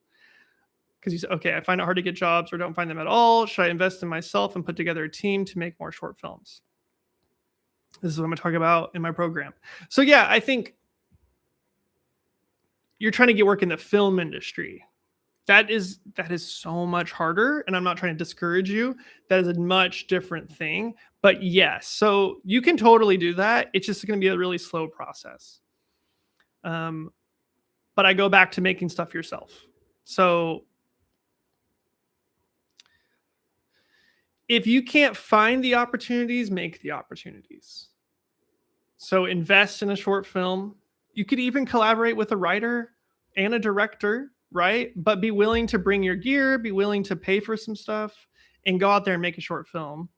A: Because you said, okay, I find it hard to get jobs or don't find them at all. Should I invest in myself and put together a team to make more short films? This is what I'm going to talk about in my program. So yeah, I think you're trying to get work in the film industry. That is so much harder, and I'm not trying to discourage you. That is a much different thing. But yes, so you can totally do that. It's just going to be a really slow process. But I go back to making stuff yourself. So if you can't find the opportunities, make the opportunities. So invest in a short film. You could even collaborate with a writer and a director, right? But be willing to bring your gear, be willing to pay for some stuff, and go out there and make a short film,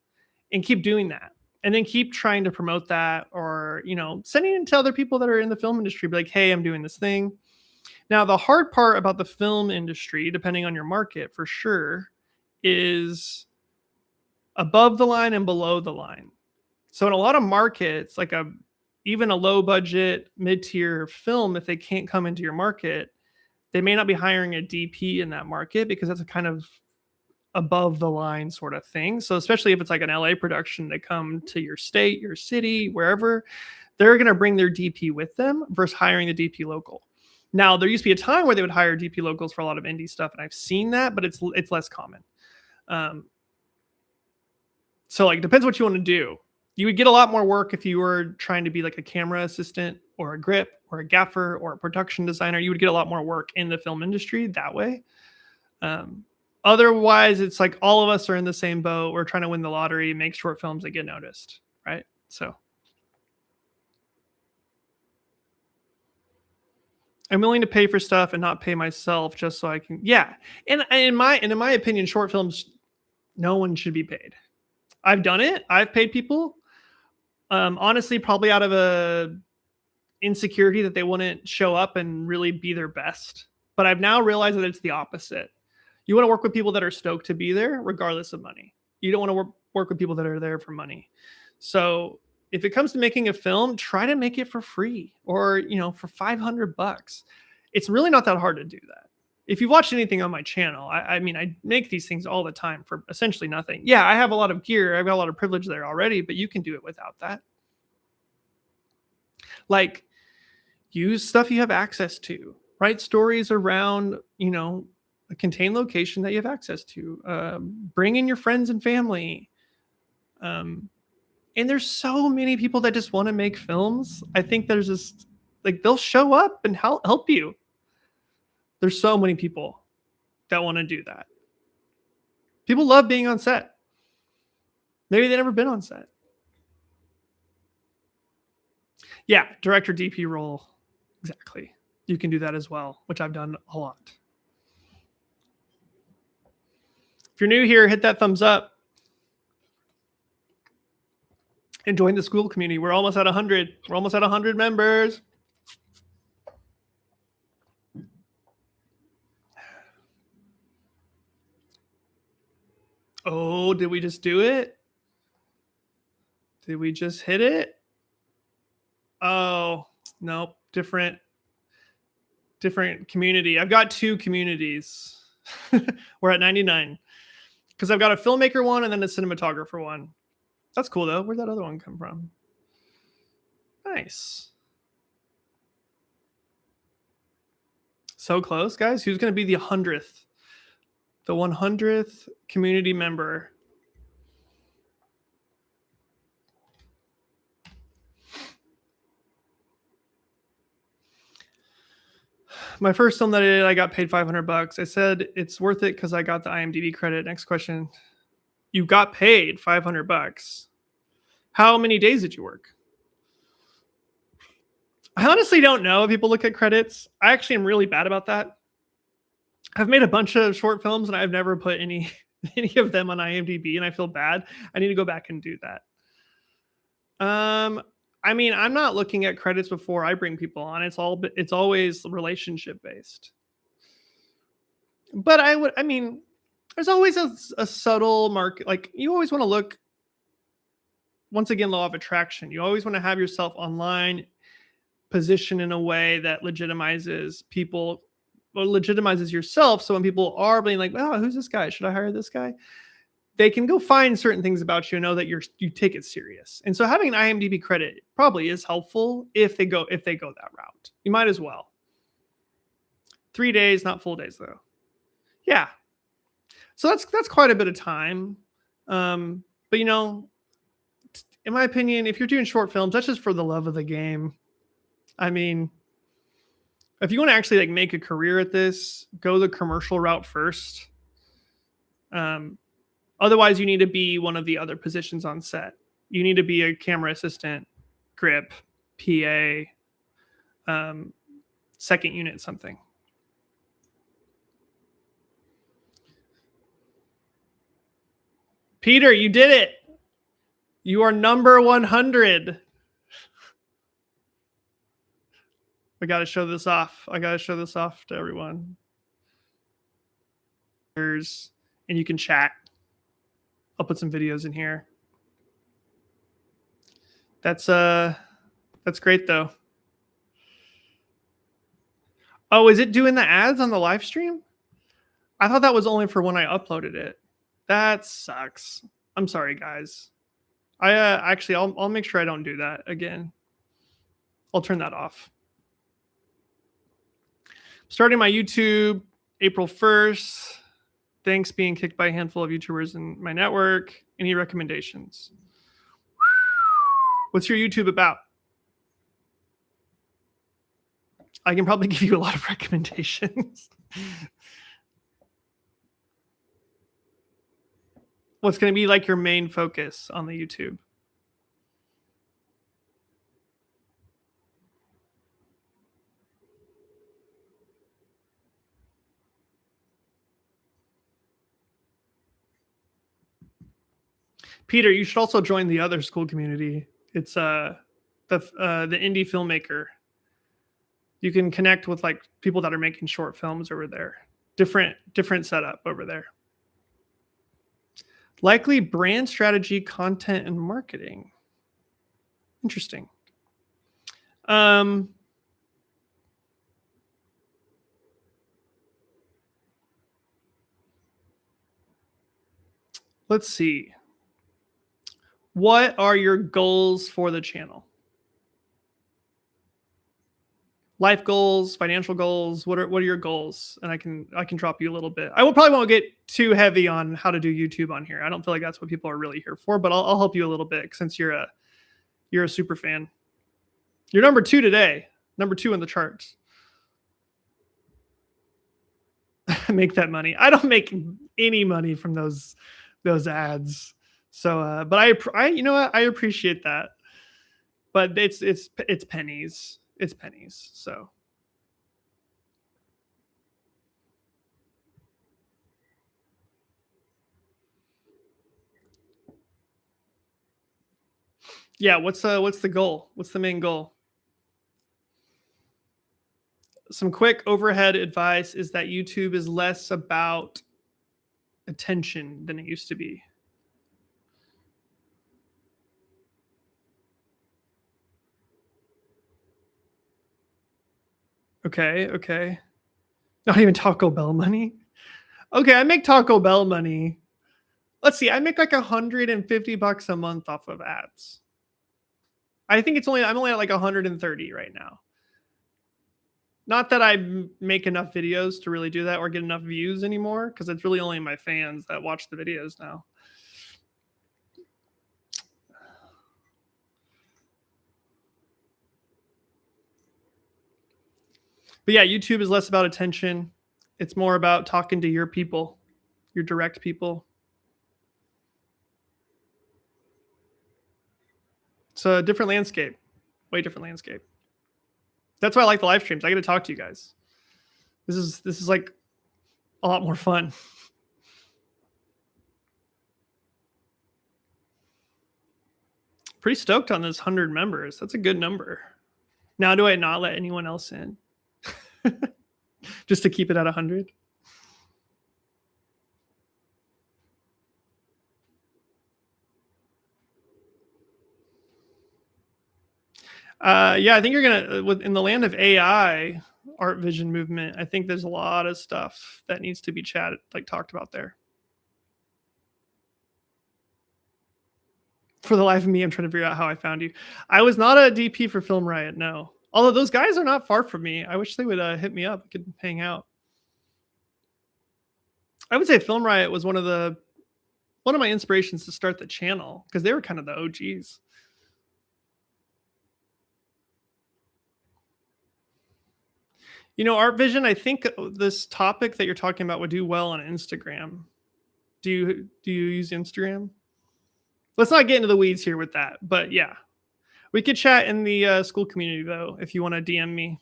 A: and keep doing that. And then keep trying to promote that, or, sending it to other people that are in the film industry. Be like, hey, I'm doing this thing. Now, the hard part about the film industry, depending on your market for sure, is above the line and below the line. So in a lot of markets, like even a low budget, mid-tier film, if they can't come into your market, they may not be hiring a DP in that market, because that's a kind of above the line sort of thing. So especially if it's like an LA production, they come to your state, your city, wherever, they're going to bring their DP with them versus hiring the DP local. Now, there used to be a time where they would hire DP locals for a lot of indie stuff, and I've seen that, but it's less common. So like, depends what you want to do. You would get a lot more work if you were trying to be like a camera assistant or a grip or a gaffer or a production designer. You would get a lot more work in the film industry that way. Otherwise, it's like all of us are in the same boat. We're trying to win the lottery, make short films that get noticed, right? So I'm willing to pay for stuff and not pay myself just so I can. Yeah, and in my opinion, short films, no one should be paid. I've done it. I've paid people. Honestly, probably out of a insecurity that they wouldn't show up and really be their best. But I've now realized that it's the opposite. You want to work with people that are stoked to be there, regardless of money. You don't want to work with people that are there for money. So if it comes to making a film, try to make it for free or, for $500. It's really not that hard to do that. If you've watched anything on my channel, I mean, I make these things all the time for essentially nothing. Yeah, I have a lot of gear. I've got a lot of privilege there already, but you can do it without that. Like, use stuff you have access to. Write stories around, a contained location that you have access to. Bring in your friends and family. And there's so many people that just want to make films. I think there's just they'll show up and help you. There's so many people that want to do that. People love being on set. Maybe they've never been on set. Yeah, director DP role. Exactly. You can do that as well, which I've done a lot. If you're new here, hit that thumbs up. And join the school community. We're almost at 100. We're almost at 100 members. Oh, did we just do it? Did we just hit it? Oh, nope. Different community. I've got 2 communities. We're at 99 because I've got a filmmaker one and then a cinematographer one. That's cool though. Where'd that other one come from? Nice. So close, guys. Who's going to be the 100th? The 100th community member. My first film that I did, I got paid $500. I said it's worth it because I got the IMDb credit. Next question. You got paid $500. How many days did you work? I honestly don't know if people look at credits. I actually am really bad about that. I've made a bunch of short films and I've never put any of them on IMDb, and I feel bad. I need to go back and do that. I mean, I'm not looking at credits before I bring people on. It's always relationship based. But there's always a subtle market. Like, you always want to look, once again, law of attraction. You always want to have yourself online, positioned in a way that legitimizes people, or legitimizes yourself. So when people are being like, "Oh, who's this guy? Should I hire this guy?" They can go find certain things about you and know that you take it serious. And so having an IMDb credit probably is helpful if they go that route. You might as well. 3 days, not full days though. Yeah. So that's quite a bit of time. But in my opinion, if you're doing short films, that's just for the love of the game. I mean, if you want to actually make a career at this, go the commercial route first. Otherwise, you need to be one of the other positions on set. You need to be a camera assistant, grip, PA, second unit, something. Peter, you did it. You are number 100. I got to show this off. I got to show this off to everyone. And you can chat. I'll put some videos in here. That's great though. Oh, is it doing the ads on the live stream? I thought that was only for when I uploaded it. That sucks. I'm sorry, guys. I'll make sure I don't do that again. I'll turn that off. Starting my YouTube April 1st. Thanks, being kicked by a handful of YouTubers in my network. Any recommendations? What's your YouTube about? I can probably give you a lot of recommendations. What's going to be your main focus on the YouTube? Peter, you should also join the other school community. It's the indie filmmaker. You can connect with people that are making short films over there. Different setup over there. Likely brand strategy, content, and marketing. Interesting. Let's see. What are your goals for the channel? Life goals, financial goals. What are your goals? And I can drop you a little bit. I will probably won't get too heavy on how to do YouTube on here. I don't feel like that's what people are really here for, but I'll help you a little bit since you're a super fan. You're number 2 today. Number 2 in the charts. Make that money. I don't make any money from those ads. So, but I you know what? I appreciate that. But it's pennies. It's pennies. So yeah, what's the goal? What's the main goal? Some quick overhead advice is that YouTube is less about attention than it used to be. Okay. Not even Taco Bell money. Okay, I make Taco Bell money. Let's see, I make like $150 a month off of ads. I think I'm only at like 130 right now. Not that I make enough videos to really do that or get enough views anymore, because it's really only my fans that watch the videos now. But yeah, YouTube is less about attention. It's more about talking to your people, your direct people. It's a different landscape, way different landscape. That's why I like the live streams. I get to talk to you guys. This is like a lot more fun. Pretty stoked on this 100 members. That's a good number. Now, do I not let anyone else in? Just to keep it at 100? Yeah, I think you're gonna in the land of AI, art vision movement. I think there's a lot of stuff that needs to be chatted, like talked about there. For the life of me, I'm trying to figure out how I found you. I was not a DP for Film Riot, no. Although those guys are not far from me. I wish they would hit me up. We could hang out. I would say Film Riot was one of my inspirations to start the channel, because they were kind of the OGs. You know, Art Vision, I think this topic that you're talking about would do well on Instagram. Do you use Instagram? Let's not get into the weeds here with that, but yeah, we could chat in the school community though if you want to DM me.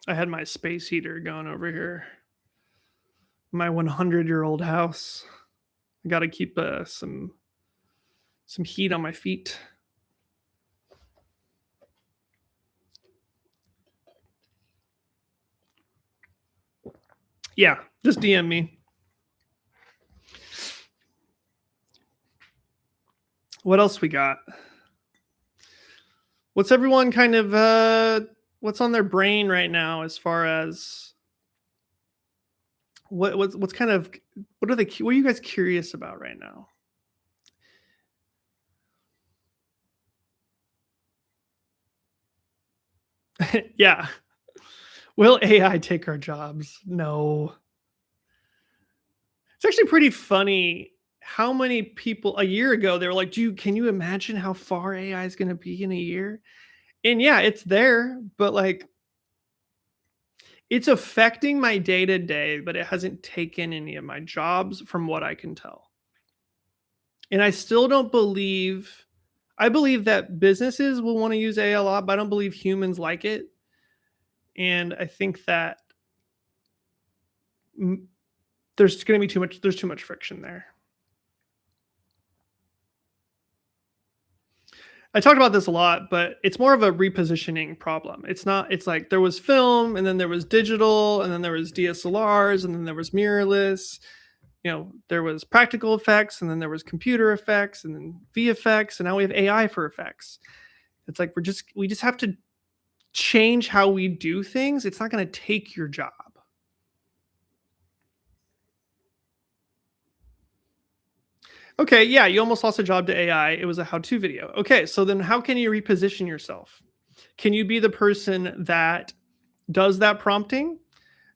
A: I had my space heater going over here. My 100-year-old house. I got to keep some heat on my feet. Yeah, just DM me. What else we got? What's everyone kind of what's on their brain right now as far as what's kind of what are you guys curious about right now? Yeah. Will AI take our jobs? No. It's actually pretty funny how many people a year ago they were like, "Dude, can you imagine how far AI is going to be in a year?" And yeah, it's there, but like it's affecting my day to day, but it hasn't taken any of my jobs from what I can tell. And I still don't believe I believe that businesses will want to use AI a lot, but I don't believe humans like it. And I think that there's going to be there's too much friction there. I talked about this a lot, but it's more of a repositioning problem. It's not, it's like there was film and then there was digital and then there was DSLRs and then there was mirrorless. There was practical effects and then there was computer effects and then VFX and now we have AI for effects. It's like we just have to change how we do things. It's not going to take your job. Okay, yeah, you almost lost a job to AI. It was a how-to video. Okay, so then how can you reposition yourself? Can you be the person that does that prompting?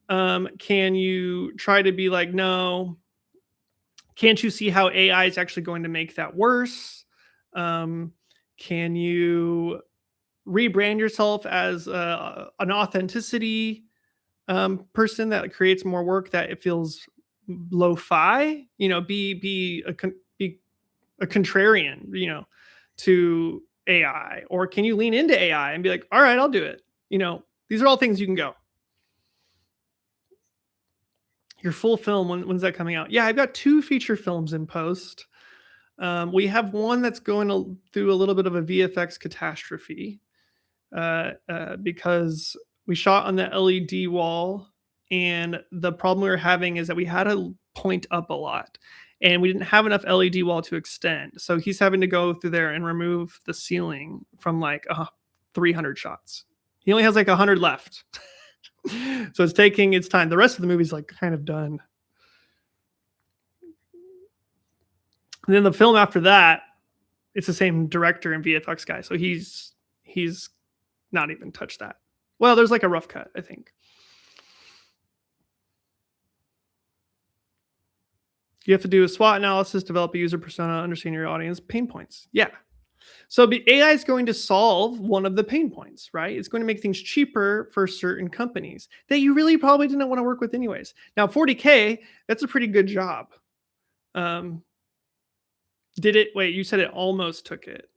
A: Can you try to be like, no, can't you see how AI is actually going to make that worse? Can you rebrand yourself as an authenticity person that creates more work that it feels lo-fi? Be a contrarian, to AI, or can you lean into AI and be like, all right, I'll do it. These are all things you can go. Your full film, when's that coming out? Yeah, I've got 2 feature films in post. We have one that's going through a little bit of a VFX catastrophe because we shot on the LED wall, and the problem we were having is that we had to point up a lot, and we didn't have enough LED wall to extend. So he's having to go through there and remove the ceiling from like 300 shots. He only has like 100 left. So it's taking its time. The rest of the movie's like kind of done. And then the film after that, it's the same director and VFX guy. So he's not even touched that. Well, there's like a rough cut, I think. You have to do a SWOT analysis, develop a user persona, understand your audience pain points. Yeah. So AI is going to solve one of the pain points, right? It's going to make things cheaper for certain companies that you really probably didn't want to work with anyways. Now, 40K, that's a pretty good job. Did it? Wait, you said it almost took it.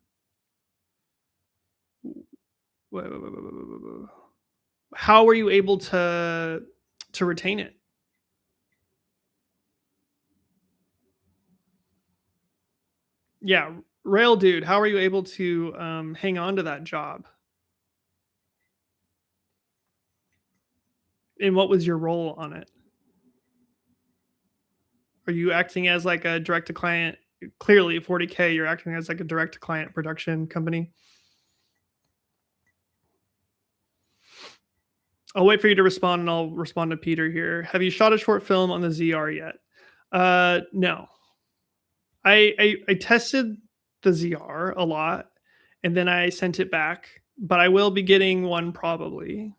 A: How were you able to retain it? Yeah, Rail dude, how are you able to hang on to that job? And what was your role on it? Are you acting as like a direct to client? Clearly, 40K, you're acting as like a direct to client production company. I'll wait for you to respond and I'll respond to Peter here. Have you shot a short film on the ZR yet? No. I tested the ZR a lot and then I sent it back, but I will be getting one probably.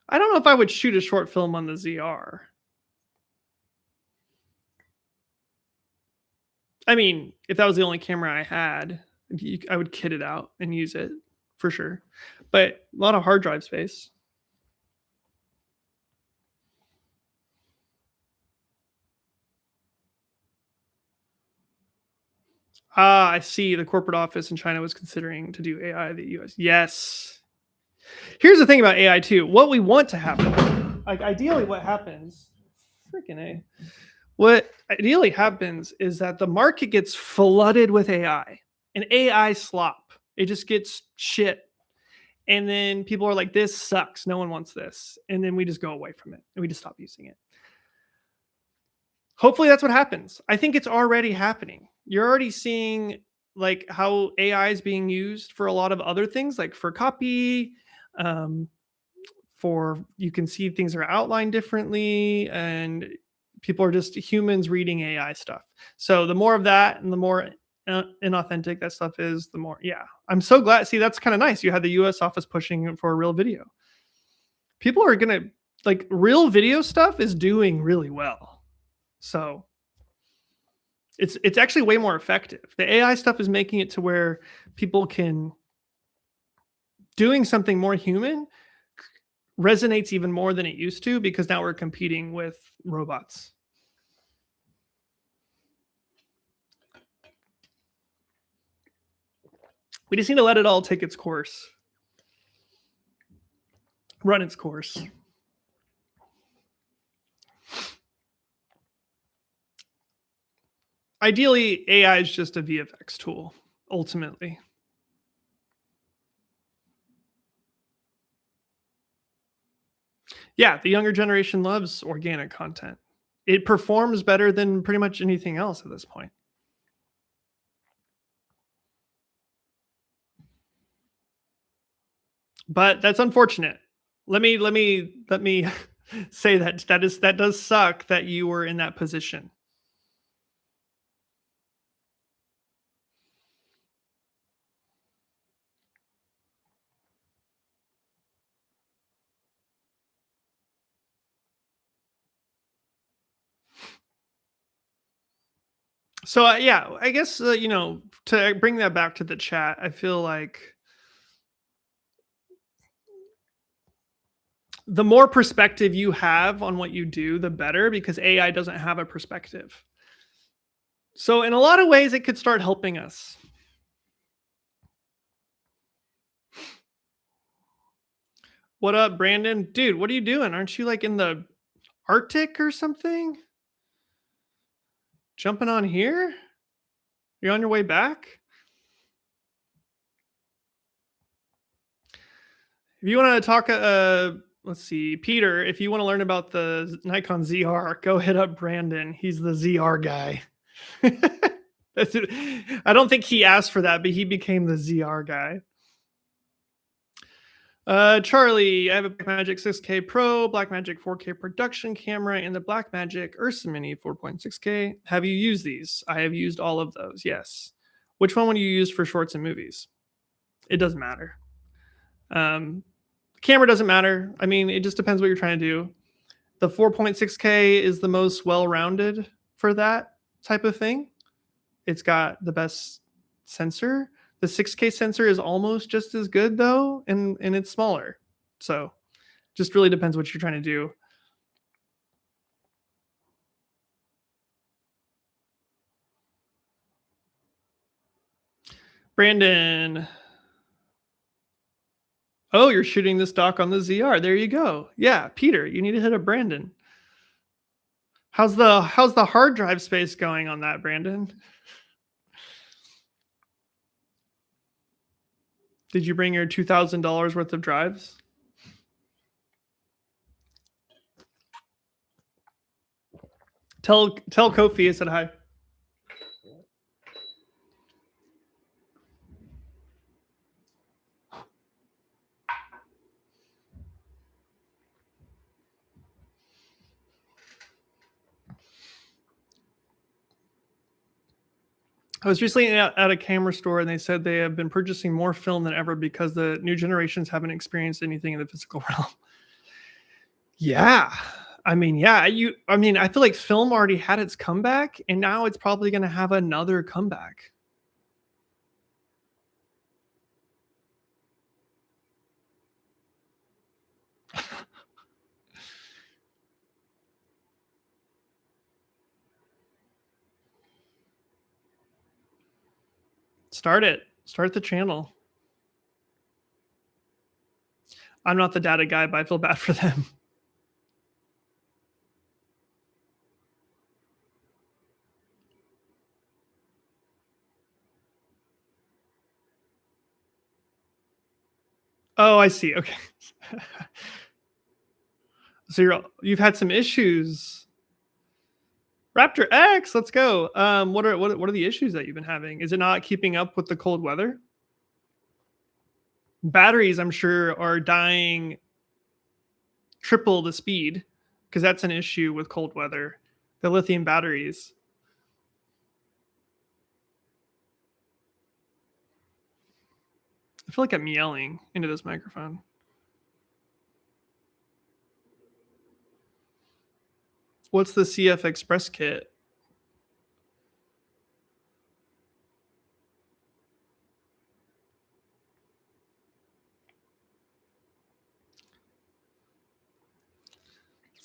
A: I don't know if I would shoot a short film on the ZR. I mean, if that was the only camera I had, I would kit it out and use it for sure. But a lot of hard drive space. Ah, I see. The corporate office in China was considering to do AI the US. Yes. Here's the thing about AI too. What we want to happen, like ideally, what happens, freaking A. What ideally happens is that the market gets flooded with AI and AI slop. It just gets shit. And then people are like, this sucks. No one wants this. And then we just go away from it and we just stop using it. Hopefully that's what happens. I think it's already happening. You're already seeing like how AI is being used for a lot of other things, like for copy, um, for you can see things are outlined differently, and people are just humans reading AI stuff. So the more of that and the more inauthentic that stuff is, the more, yeah. I'm so glad. See, that's kind of nice. You had the US office pushing for a real video. People are going to like real video stuff is doing really well. So it's actually way more effective. The AI stuff is making it to where people can doing something more human resonates even more than it used to because now we're competing with robots. We just need to let it all take its course. run its course. Ideally, AI is just a VFX tool, ultimately. Yeah, the younger generation loves organic content. It performs better than pretty much anything else at this point. But that's unfortunate. Let me say that does suck that you were in that position. So yeah, I guess to bring that back to the chat, I feel like the more perspective you have on what you do, the better because AI doesn't have a perspective. So in a lot of ways, it could start helping us. What up, Brandon? Dude, what are you doing? Aren't you like in the Arctic or something? Jumping on here? You're on your way back? If you want to talk, let's see, Peter, if you want to learn about the Nikon ZR, go hit up Brandon. He's the ZR guy. That's it. I don't think he asked for that, but he became the ZR guy. Charlie, I have a Blackmagic 6K Pro, Blackmagic 4K production camera, and the Blackmagic Ursa Mini 4.6K. Have you used these? I have used all of those, yes. Which one would you use for shorts and movies? It doesn't matter. Camera doesn't matter. I mean, it just depends what you're trying to do. The 4.6K is the most well-rounded for that type of thing. It's got the best sensor. The 6K sensor is almost just as good though, and it's smaller. So just really depends what you're trying to do. Brandon. Oh, you're shooting this doc on the ZR. There you go. Yeah, Peter, you need to hit up Brandon. How's the hard drive space going on that, Brandon? Did you bring your $2,000 worth of drives? Tell Kofi I said hi. I was recently at a camera store and they said they have been purchasing more film than ever because the new generations haven't experienced anything in the physical realm. Yeah. I mean, yeah, I feel like film already had its comeback and now it's probably going to have another comeback. Start it. Start the channel. I'm not the data guy, but I feel bad for them. Oh, I see. Okay. So you've had some issues. Raptor X, let's go. What are the issues that you've been having? Is it not keeping up with the cold weather? Batteries, I'm sure, are dying triple the speed because that's an issue with cold weather. The lithium batteries. I feel like I'm yelling into this microphone. What's the CF Express kit?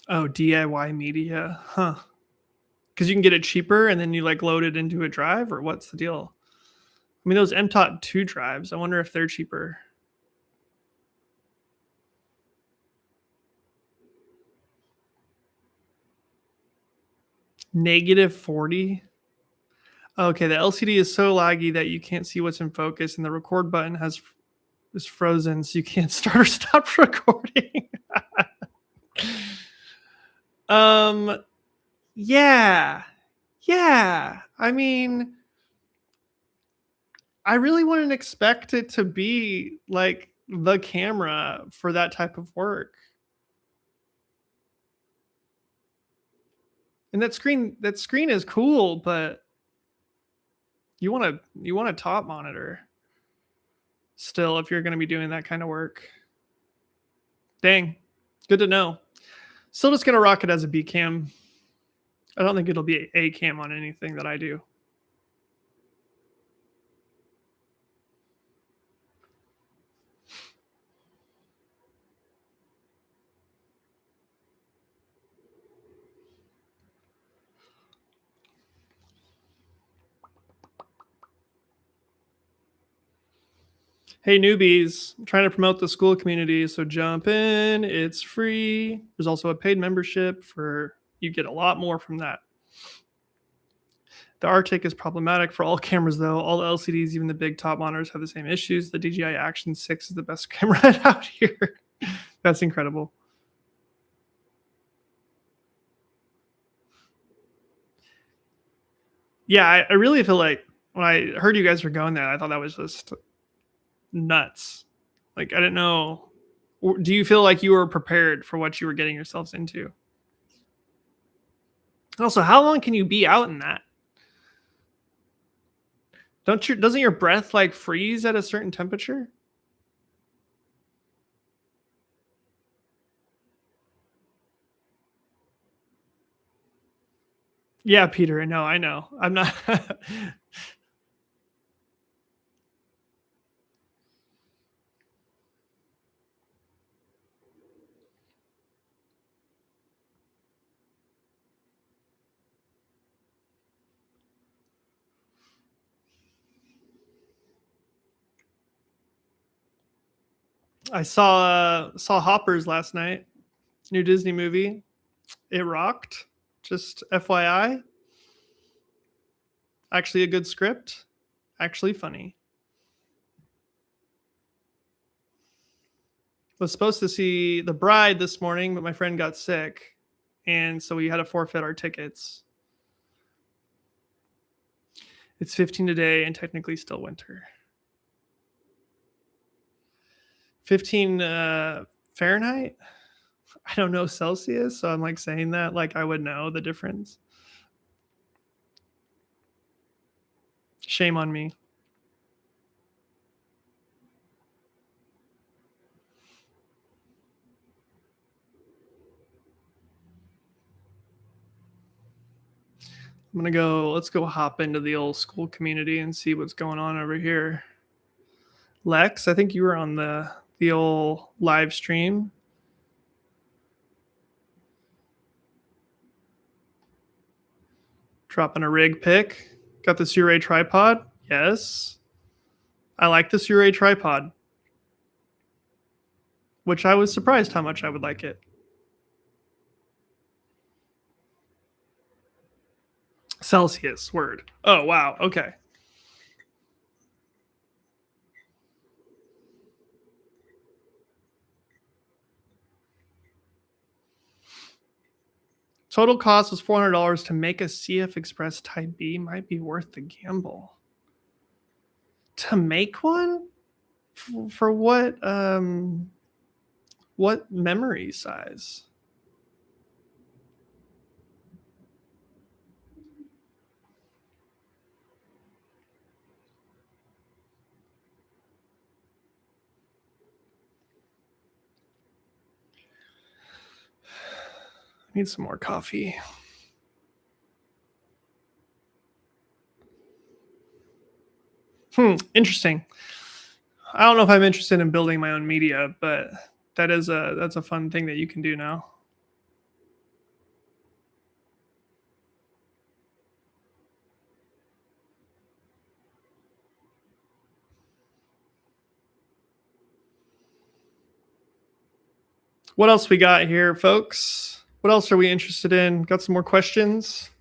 A: Oh, DIY media. Huh. Because you can get it cheaper and then you like load it into a drive, or what's the deal? I mean, those MTOT 2 drives, I wonder if they're cheaper. -40. Okay, the LCD is so laggy that you can't see what's in focus, and the record button is frozen, so you can't start or stop recording. um, yeah, yeah. I mean, I really wouldn't expect it to be like the camera for that type of work. And that screen is cool, but you want a top monitor still if you're going to be doing that kind of work. Dang. Good to know. Still just going to rock it as a B cam. I don't think it'll be A cam on anything that I do. Hey newbies, I'm trying to promote the school community, so jump in. It's free. There's also a paid membership for you get a lot more from that. The Arctic is problematic for all cameras though. All the LCDs, even the big top monitors, have the same issues. The DJI Action 6 is the best camera out here. That's incredible. Yeah, I really feel like when I heard you guys were going there, I thought that was just nuts. Like I didn't know. Do you feel like you were prepared for what you were getting yourselves into? Also, how long can you be out in that? Doesn't your breath like freeze at a certain temperature? Yeah, Peter, I know, I know. I'm not I saw Hoppers last night. New Disney movie. It rocked. Just FYI. Actually a good script. Actually funny. Was supposed to see The Bride this morning, but my friend got sick, and so we had to forfeit our tickets. It's 15 today and technically still winter. 15 Fahrenheit? I don't know Celsius, so I'm like saying that like I would know the difference. Shame on me. Let's go hop into the old school community and see what's going on over here. Lex, I think you were on the old live stream. Dropping a rig pick. Got the Sure tripod. Yes. I like the Sure tripod, which I was surprised how much I would like it. Celsius, word. Oh, wow. Okay. Total cost was $400 to make a CF Express Type B. Might be worth the gamble. To make one? For what memory size? I need some more coffee. Interesting. I don't know if I'm interested in building my own media, but that's a fun thing that you can do now. What else we got here, folks? What else are we interested in? Got some more questions?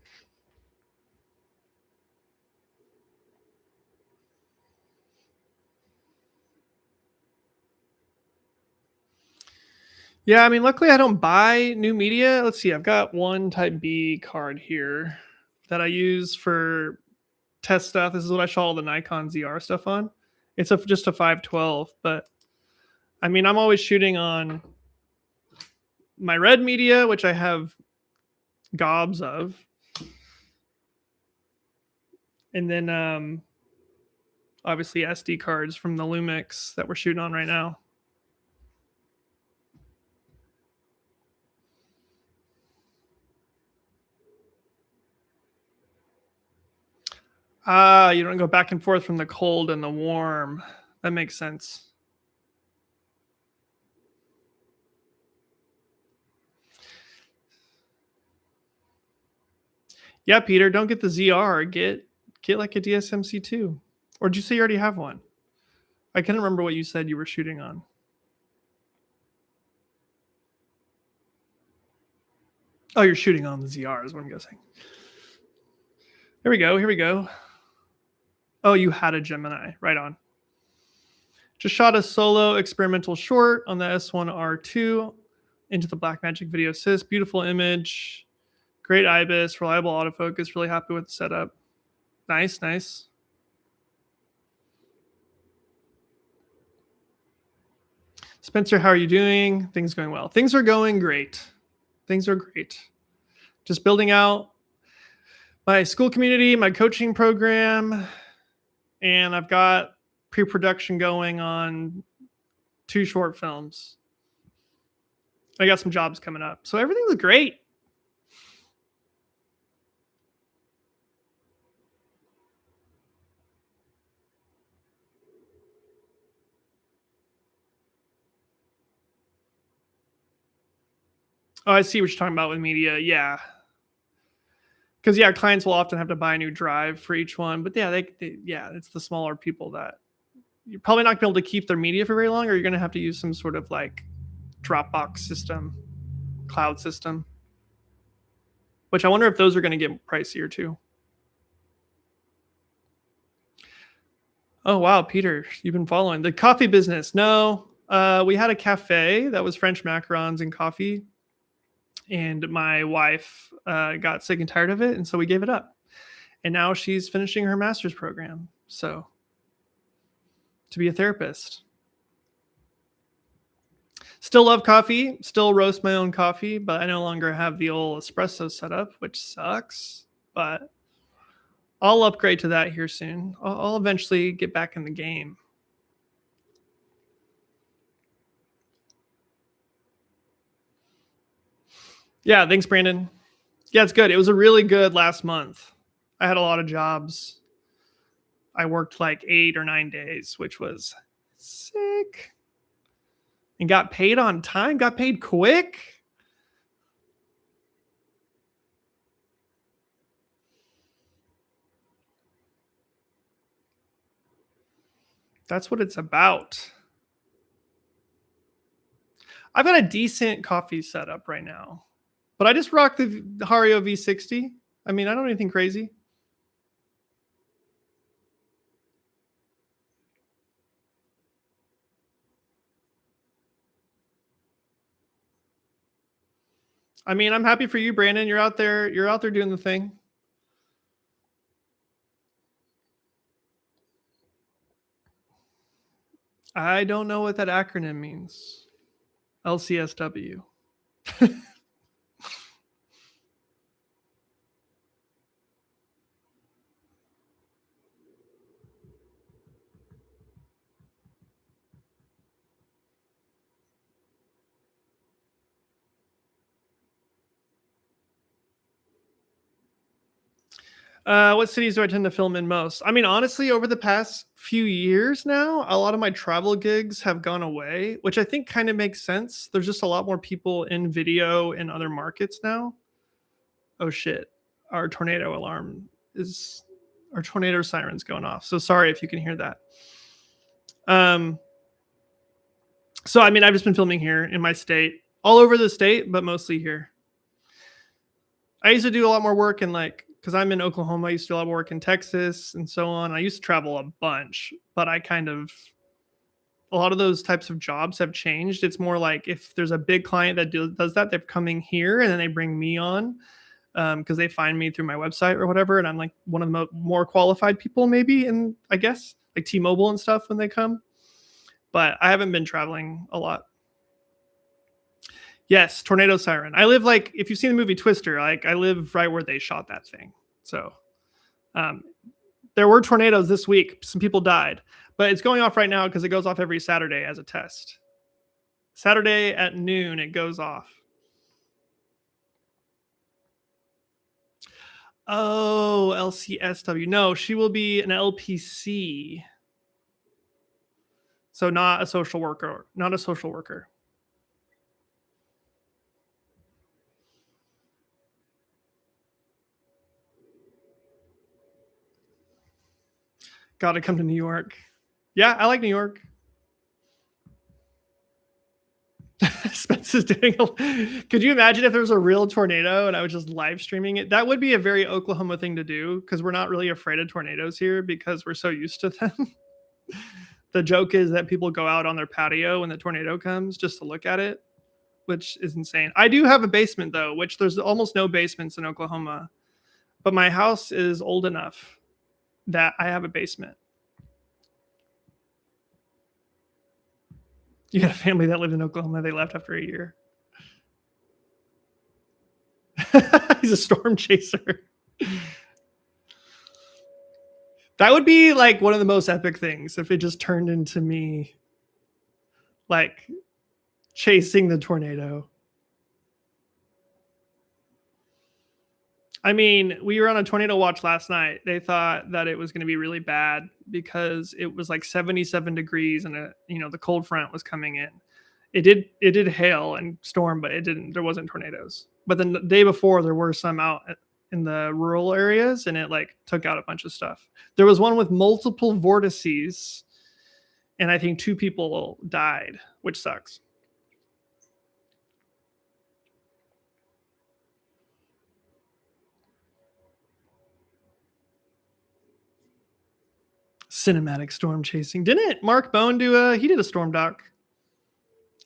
A: Yeah, I mean, luckily I don't buy new media. Let's see, I've got one Type B card here that I use for test stuff. This is what I shot all the Nikon ZR stuff on. It's just a 512, but I mean, I'm always shooting on my red media, which I have gobs of, and then obviously SD cards from the Lumix that we're shooting on right now. Ah, you don't go back and forth from the cold and the warm. That makes sense. Yeah, Peter, don't get the ZR. Get like a DSMC2. Or did you say you already have one? I can't remember what you said you were shooting on. Oh, you're shooting on the ZR is what I'm guessing. Here we go. Here we go. Oh, you had a Gemini. Right on. Just shot a solo experimental short on the S1R2 into the Blackmagic Video Assist. Beautiful image. Great IBIS. Reliable autofocus. Really happy with the setup. Nice, nice. Spencer, how are you doing? Things going well. Things are going great. Things are great. Just building out my school community, my coaching program, and I've got pre-production going on 2 short films. I got some jobs coming up. So everything's great. Oh, I see what you're talking about with media. Yeah. Because yeah, clients will often have to buy a new drive for each one. But yeah, yeah, it's the smaller people that you're probably not gonna be able to keep their media for very long, or you're gonna have to use some sort of like Dropbox system, cloud system. Which I wonder if those are gonna get pricier too. Oh wow, Peter, you've been following the coffee business. No, we had a cafe that was French macarons and coffee, and my wife got sick and tired of it, and so we gave it up. And now she's finishing her master's program, so to be a therapist. Still love coffee, still roast my own coffee, but I no longer have the old espresso setup, which sucks. But I'll upgrade to that here soon. I'll eventually get back in the game. Yeah, thanks, Brandon. Yeah, it's good. It was a really good last month. I had a lot of jobs. I worked like 8 or 9 days, which was sick. And got paid on time, got paid quick. That's what it's about. I've got a decent coffee setup right now, but I just rock the Hario V60. I mean, I don't do anything crazy. I mean, I'm happy for you, Brandon. You're out there. You're out there doing the thing. I don't know what that acronym means. LCSW. What cities do I tend to film in most? I mean, honestly, over the past few years now, a lot of my travel gigs have gone away, which I think kind of makes sense. There's just a lot more people in video in other markets now. Oh shit, our tornado alarm is our tornado siren's going off. So sorry if you can hear that. Um, so I mean, I've just been filming here in my state, all over the state, but mostly here. I used to do a lot more work in like because I'm in Oklahoma. I used to do a lot more work in Texas and so on. I used to travel a bunch, but I kind of a lot of those types of jobs have changed. It's more like if there's a big client that does that, they're coming here and then they bring me on because they find me through my website or whatever, and I'm like one of the more qualified people, maybe, and I guess like T-Mobile and stuff when they come. But I haven't been traveling a lot. Yes, tornado siren. I live like if you've seen the movie Twister, like I live right where they shot that thing. So um, there were tornadoes this week. Some people died, but it's going off right now because it goes off every Saturday as a test. Saturday at noon, it goes off. Oh, LCSW. No, she will be an LPC. So not a social worker. Not a social worker. Got to come to New York. Yeah, I like New York. Spence is doing. Could you imagine if there was a real tornado and I was just live streaming it? That would be a very Oklahoma thing to do because we're not really afraid of tornadoes here because we're so used to them. The joke is that people go out on their patio when the tornado comes just to look at it, which is insane. I do have a basement though, which there's almost no basements in Oklahoma, but my house is old enough that I have a basement. You got a family that lived in Oklahoma. They left after a year. He's a storm chaser. That would be like one of the most epic things if it just turned into me like chasing the tornado. I mean, we were on a tornado watch last night. They thought that it was going to be really bad because it was like 77 degrees and the cold front was coming in. It did hail and storm, but there wasn't tornadoes. But then the day before there were some out in the rural areas and it like took out a bunch of stuff. There was one with multiple vortices and I think 2 people died, which sucks. Cinematic storm chasing. Didn't Mark Bone he did a storm doc.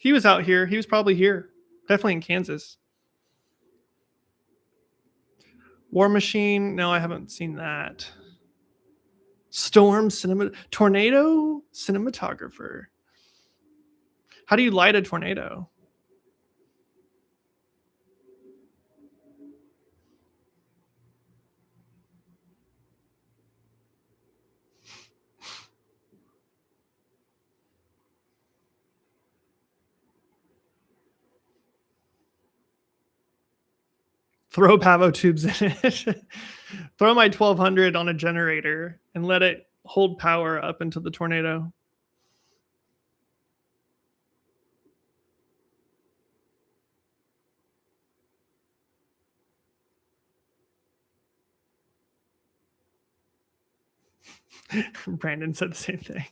A: He was out here. He was probably here. Definitely in Kansas. War Machine. No, I haven't seen that. Tornado cinematographer. How do you light a tornado? Throw Pavo tubes in it. Throw my 1200 on a generator and let it hold power up into the tornado. Brandon said the same thing.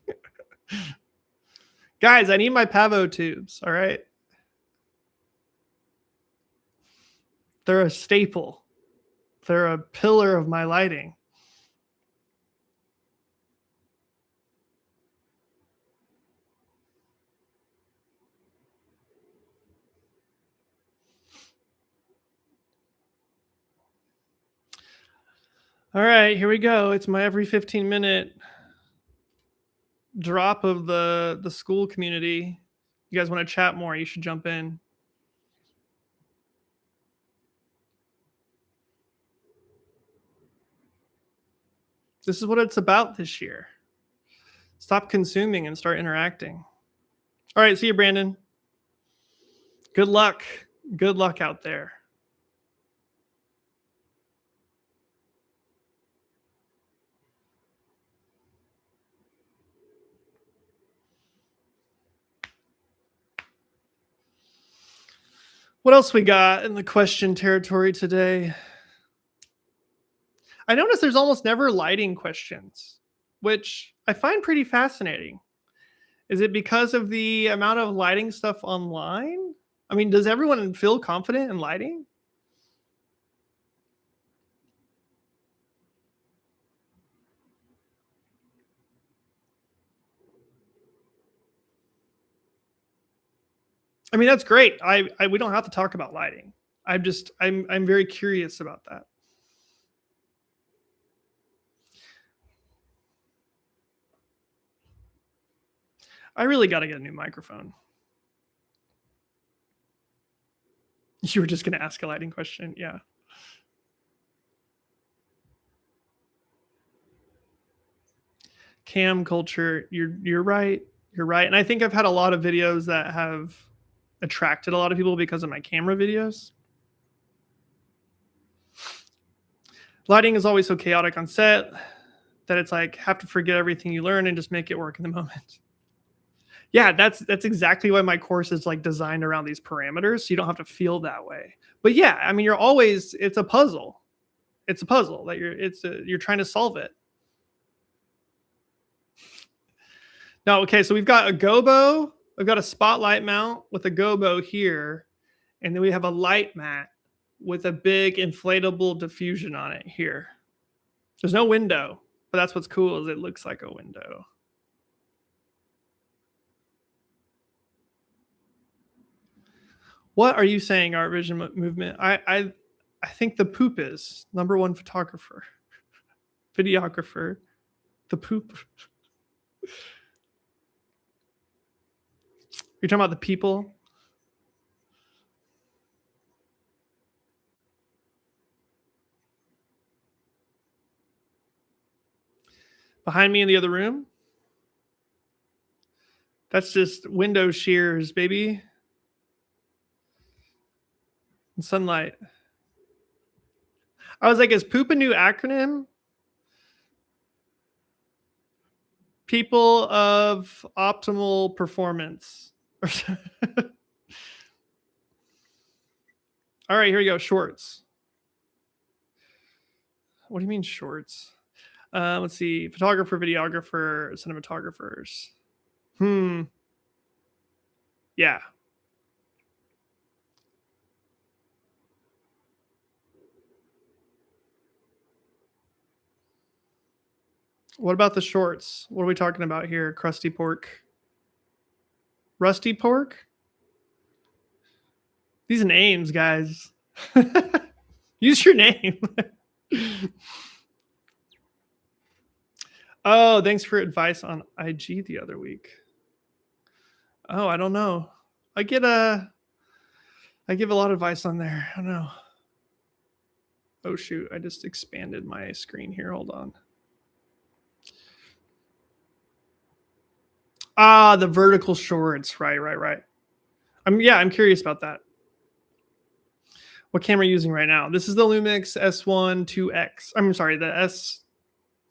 A: Guys, I need my Pavo tubes, all right? They're a staple. They're a pillar of my lighting. All right, here we go. It's my every 15-minute drop of the school community. You guys want to chat more, you should jump in. This is what it's about this year. Stop consuming and start interacting. All right, see you, Brandon. Good luck. Good luck out there. What else we got in the question territory today? I noticed there's almost never lighting questions, which I find pretty fascinating. Is it because of the amount of lighting stuff online? I mean, does everyone feel confident in lighting? I mean, that's great. We don't have to talk about lighting. I'm very curious about that. I really got to get a new microphone. You were just going to ask a lighting question. Yeah. Cam culture. You're right. You're right. And I think I've had a lot of videos that have attracted a lot of people because of my camera videos. Lighting is always so chaotic on set that it's like have to forget everything you learn and just make it work in the moment. Yeah, that's exactly why my course is like designed around these parameters, so you don't have to feel that way. But yeah, I mean, you're always it's a puzzle. It's a puzzle that you're trying to solve it. No, okay, so we've got a gobo, we've got a spotlight mount with a gobo here, and then we have a light mat with a big inflatable diffusion on it here. There's no window, but that's what's cool is it looks like a window. What are you saying, Art Vision Movement? I think the poop is number one photographer, videographer, the poop. You're talking about the people. Behind me in the other room. That's just window shears, baby. And sunlight. I was like, is poop a new acronym? People of optimal performance. All right, here we go. Shorts. What do you mean shorts? Let's see. Photographer, videographer, cinematographers. Yeah. What about the shorts? What are we talking about here? Crusty pork. Rusty pork? These names, guys. Use your name. Oh, thanks for advice on IG the other week. Oh, I don't know. I give a lot of advice on there. I don't know. Oh shoot, I just expanded my screen here. Hold on. Ah, the vertical shorts. Right. I'm curious about that. What camera are you using right now? This is the Lumix S1 2X. I'm sorry, the S5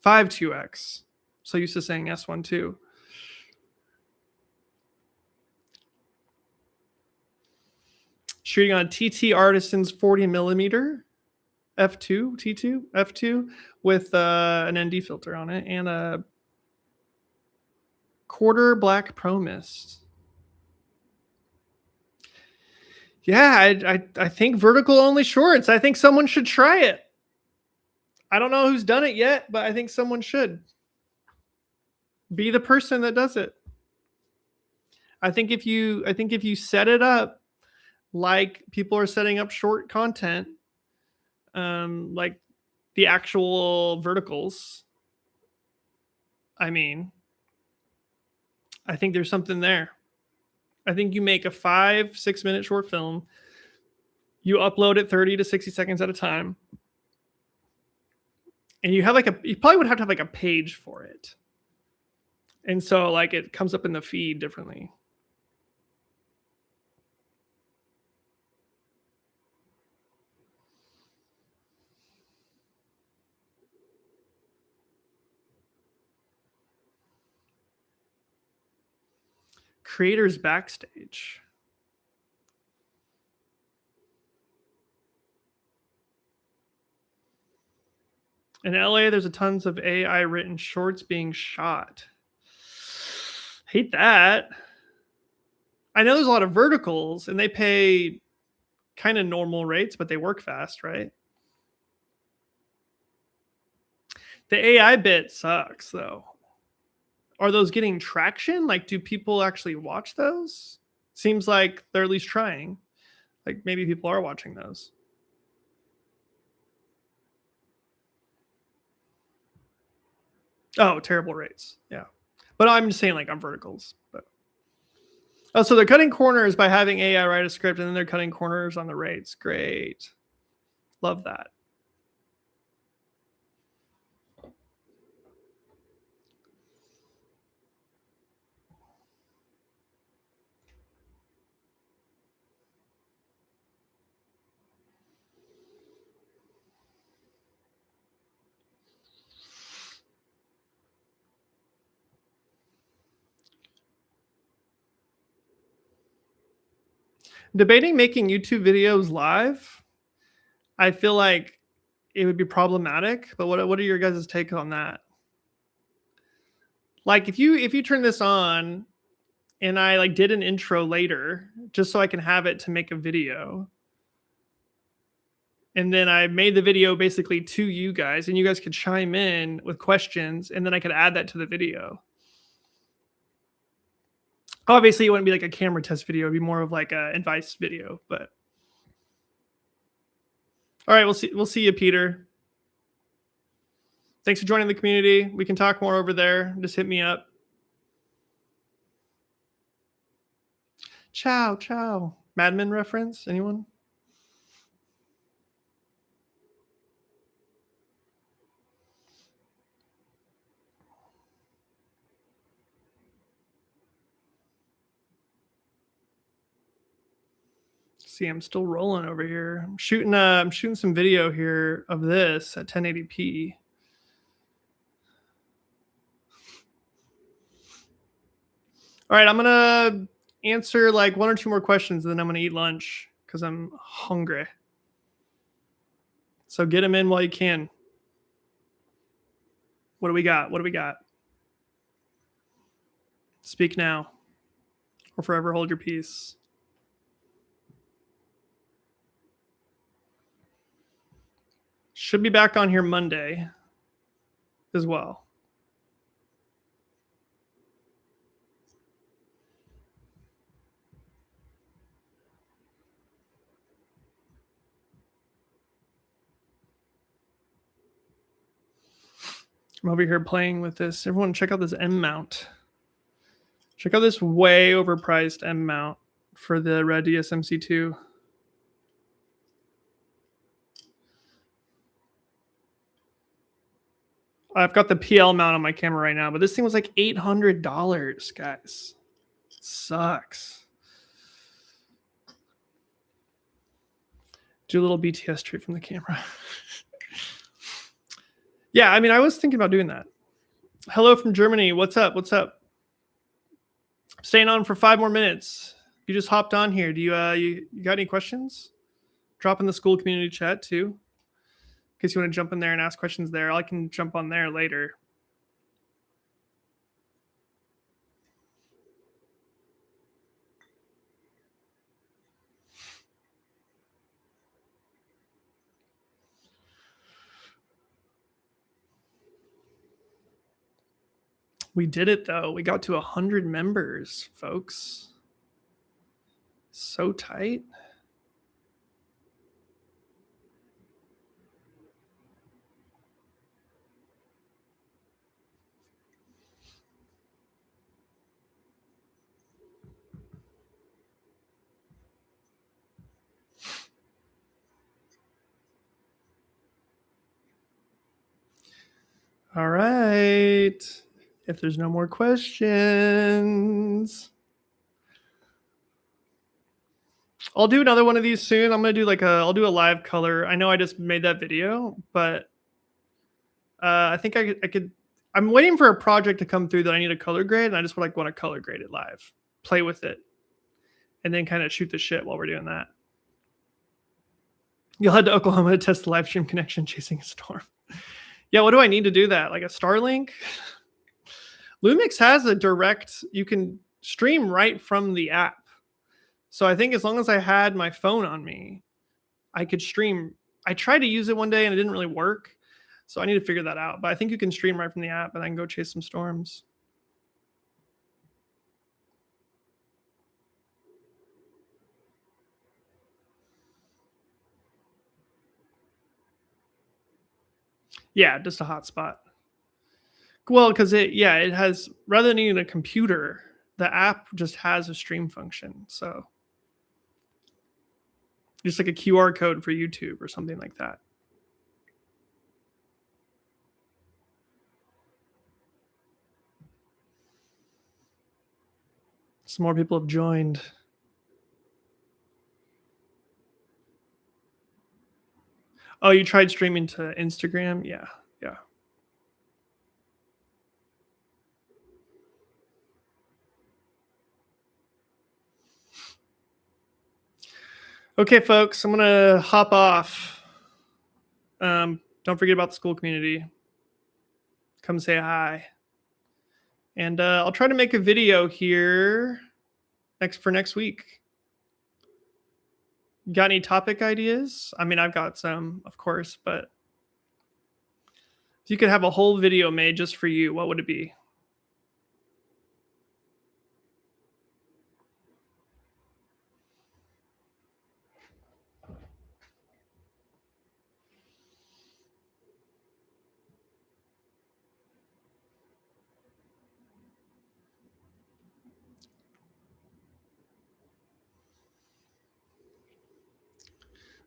A: 2X. So used to saying S1 2. Shooting on TT Artisan's 40 millimeter F2 T2 F2 with an ND filter on it and a quarter black Pro Mist. Yeah, I think vertical only shorts. I think someone should try it. I don't know who's done it yet, but I think someone should be the person that does it. I think if you set it up like people are setting up short content, like the actual verticals, I mean, I think there's something there. I think you make a 5-6 minute short film, you upload it 30 to 60 seconds at a time, and you probably would have to have like a page for it. And so like it comes up in the feed differently. Creators backstage. In LA, there's a tons of AI written shorts being shot. Hate that. I know there's a lot of verticals and they pay kind of normal rates, but they work fast, right? The AI bit sucks though. Are those getting traction? Like, do people actually watch those? Seems like they're at least trying. Like maybe people are watching those. Oh, terrible rates. Yeah. But I'm just saying like on verticals. But oh, so they're cutting corners by having AI write a script, and then they're cutting corners on the rates. Great. Love that. Debating making YouTube videos live. I feel like it would be problematic, but what are your guys' take on that? Like if you turn this on and I like did an intro later just so I can have it to make a video, and then I made the video basically to you guys, and you guys could chime in with questions, and then I could add that to the video. Obviously, it wouldn't be like a camera test video; it'd be more of like a advice video. But all right, we'll see you, Peter. Thanks for joining the community. We can talk more over there. Just hit me up. Ciao, ciao. Mad Men reference? Anyone? See, I'm still rolling over here. I'm shooting some video here of this at 1080p. All right, I'm gonna answer like one or two more questions, and then I'm gonna eat lunch because I'm hungry. So get them in while you can. What do we got? What do we got? Speak now, or forever hold your peace. Should be back on here Monday as well. I'm over here playing with this. Everyone, check out this M mount. Check out this way overpriced M mount for the Red DSMC2. I've got the PL mount on my camera right now, but this thing was like $800, guys. It sucks. Do a little BTS treat from the camera. Yeah, I mean, I was thinking about doing that. Hello from Germany. What's up? What's up? Staying on for 5 more minutes. You just hopped on here. Do you got any questions? Drop in the school community chat too, in case you want to jump in there and ask questions there. I can jump on there later. We did it though. We got to 100 members, folks. So tight. All right. If there's no more questions, I'll do another one of these soon. I'm gonna do I'll do a live color. I know I just made that video, but I think I could. I'm waiting for a project to come through that I need a color grade, and I just want to color grade it live, play with it, and then kind of shoot the shit while we're doing that. You'll head to Oklahoma to test the live stream connection, chasing a storm. Yeah, what do I need to do that? Like a Starlink? Lumix has a direct. You can stream right from the app. So I think as long as I had my phone on me, I could stream. I tried to use it one day and it didn't really work. So I need to figure that out. But I think you can stream right from the app and I can go chase some storms. Yeah, just a hotspot. Well, because it has, rather than needing a computer, the app just has a stream function. So just like a QR code for YouTube or something like that. Some more people have joined. Oh, you tried streaming to Instagram? Yeah, yeah. Okay, folks, I'm gonna hop off. Don't forget about the school community. Come say hi, and I'll try to make a video here next week. Got any topic ideas? I mean, I've got some, of course, but if you could have a whole video made just for you, what would it be?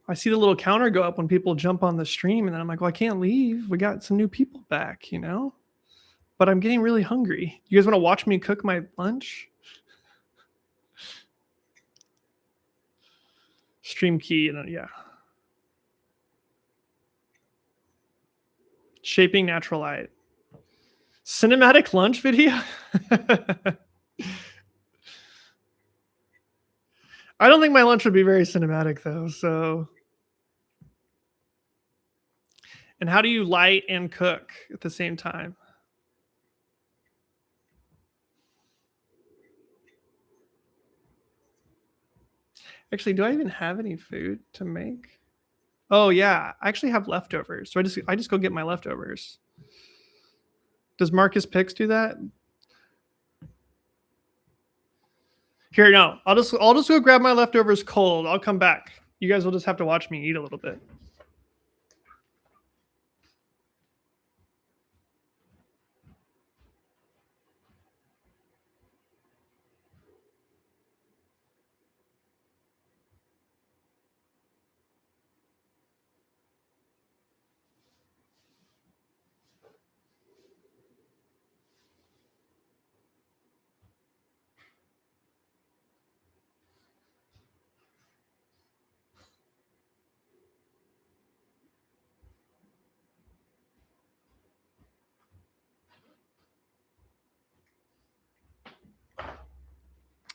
A: I see the little counter go up when people jump on the stream, and then I'm like, well, I can't leave. We got some new people back, you know? But I'm getting really hungry. You guys want to watch me cook my lunch? Stream key, and yeah. Shaping natural light. Cinematic lunch video? I don't think my lunch would be very cinematic though. So, and how do you light and cook at the same time? Actually, do I even have any food to make? Oh yeah, I actually have leftovers. So I just go get my leftovers. Does Marcus Pix do that? Here, no. I'll just go grab my leftovers cold. I'll come back. You guys will just have to watch me eat a little bit.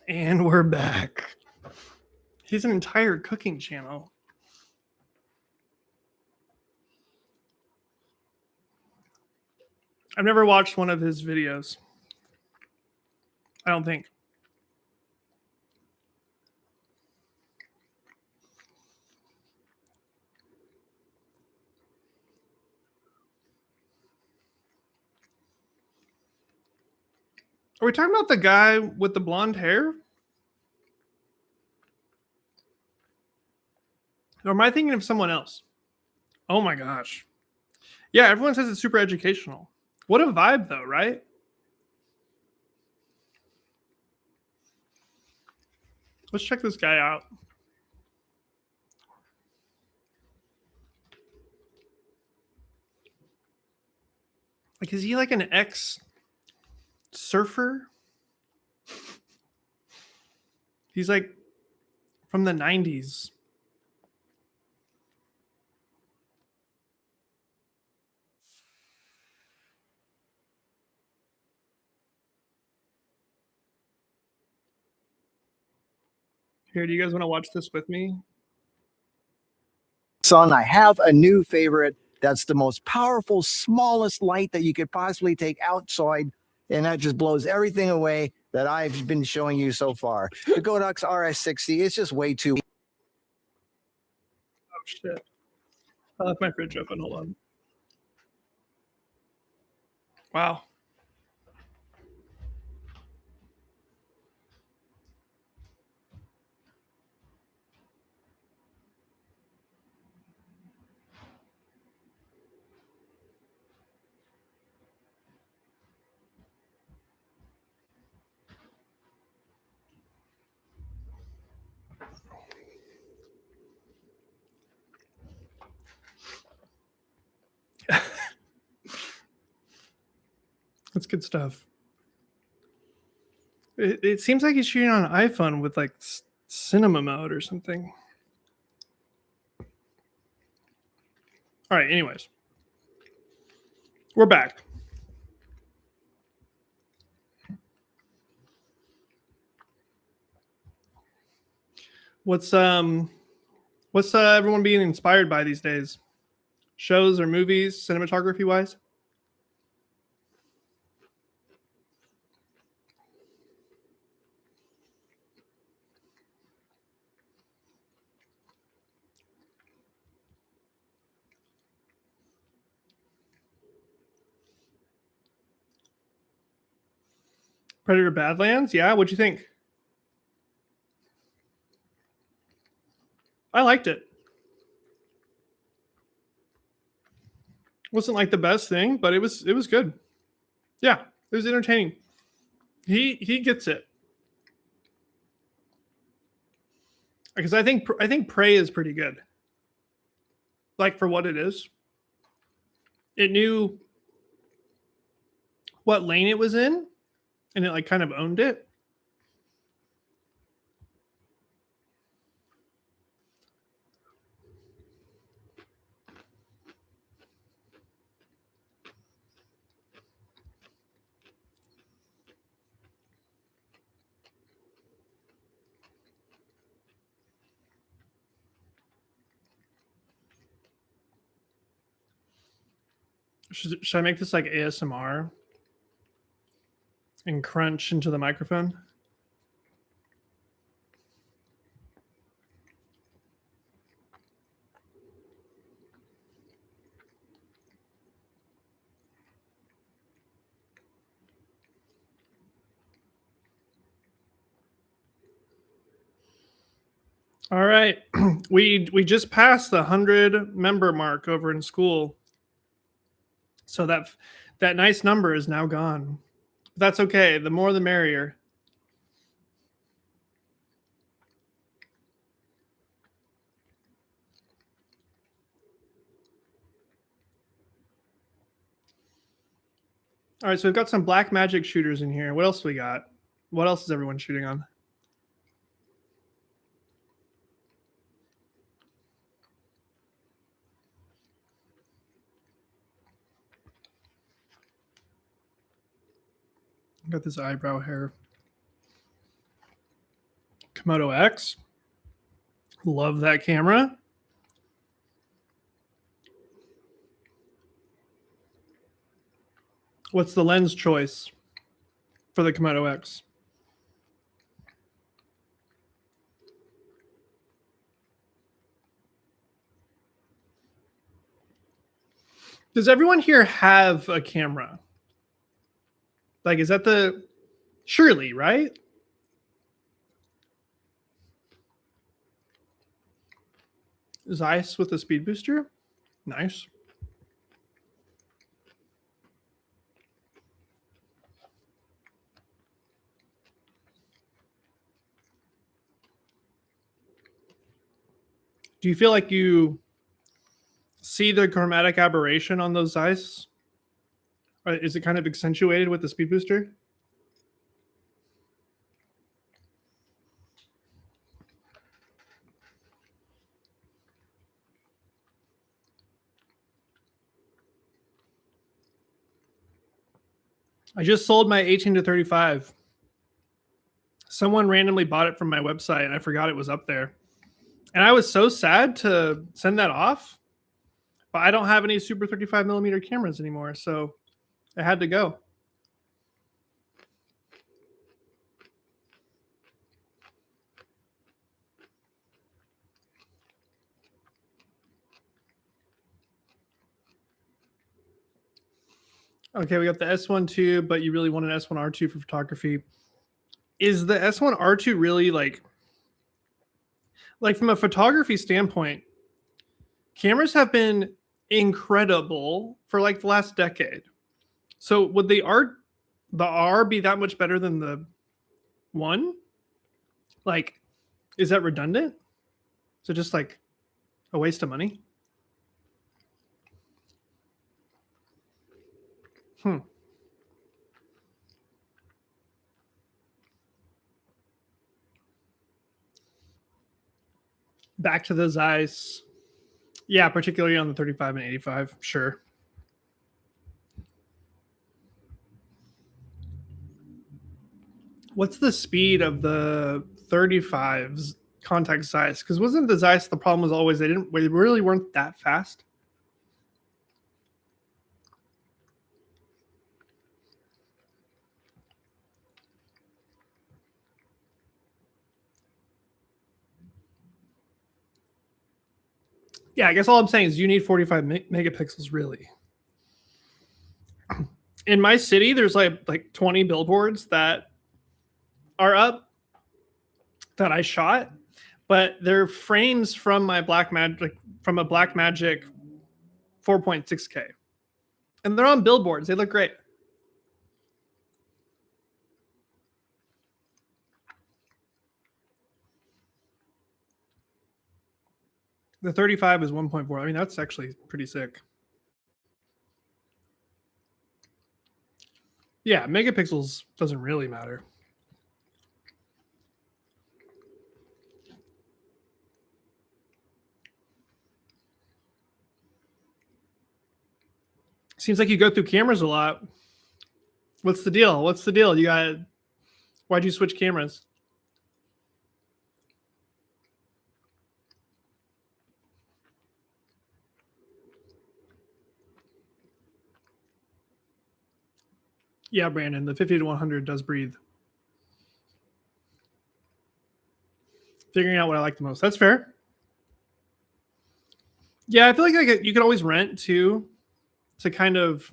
A: And we're back. He's an entire cooking channel. I've never watched one of his videos. I don't think. Are we talking about the guy with the blonde hair? Or am I thinking of someone else? Oh my gosh. Yeah, everyone says it's super educational. What a vibe though, right? Let's check this guy out. Like, is he like an ex surfer? He's like from the 90s. Here, do you guys want to watch this with me?
B: Son, I have a new favorite that's the most powerful, smallest light that you could possibly take outside, and that just blows everything away that I've been showing you so far. The Godox RS60 is just way too.
A: Oh shit. I left my fridge open. Hold on. Wow. That's good stuff. It seems like he's shooting on an iPhone with like cinema mode or something. All right, anyways. We're back. What's everyone being inspired by these days? Shows or movies, cinematography wise? Predator Badlands? Yeah, what'd you think? I liked it. Wasn't like the best thing, but it was good. Yeah, it was entertaining. He gets it. Because I think Prey is pretty good. Like for what it is. It knew what lane it was in and it like kind of owned it. Should I make this like ASMR and crunch into the microphone? All right. We just passed the 100 member mark over in school. So that nice number is now gone. That's okay. The more the merrier. All right, so we've got some black magic shooters in here. What else we got? What else is everyone shooting on? Got this eyebrow hair. Komodo X. Love that camera. What's the lens choice for the Komodo X? Does everyone here have a camera? Like, is that the surely, right? Zeiss with a speed booster? Nice. Do you feel like you see the chromatic aberration on those Zeiss? Or is it kind of accentuated with the speed booster? I just sold my 18 to 35. Someone randomly bought it from my website and I forgot it was up there. And I was so sad to send that off, but I don't have any super 35 millimeter cameras anymore. So I had to go. Okay, we got the S1 II, but you really want an S1R2 for photography. Is the S1R2 really like from a photography standpoint, cameras have been incredible for like the last decade. So would the R be that much better than the one? Like, is that redundant? Is it just like a waste of money? back to the Zeiss. Yeah, particularly on the 35 and 85. Sure. What's the speed of the 35's contact Zeiss? Because wasn't the Zeiss the problem was always they really weren't that fast? Yeah, I guess all I'm saying is you need 45 megapixels really. In my city, there's like 20 billboards that are up that I shot, but they're frames from my Blackmagic 4.6K, and they're on billboards. They look great. The 35 is 1.4. I mean, that's actually pretty sick. Yeah, megapixels doesn't really matter. Seems like you go through cameras a lot. What's the deal? What's the deal? Why'd you switch cameras? Yeah, Brandon, the 50 to 100 does breathe. Figuring out what I like the most. That's fair. Yeah, I feel like you could always rent too, to kind of.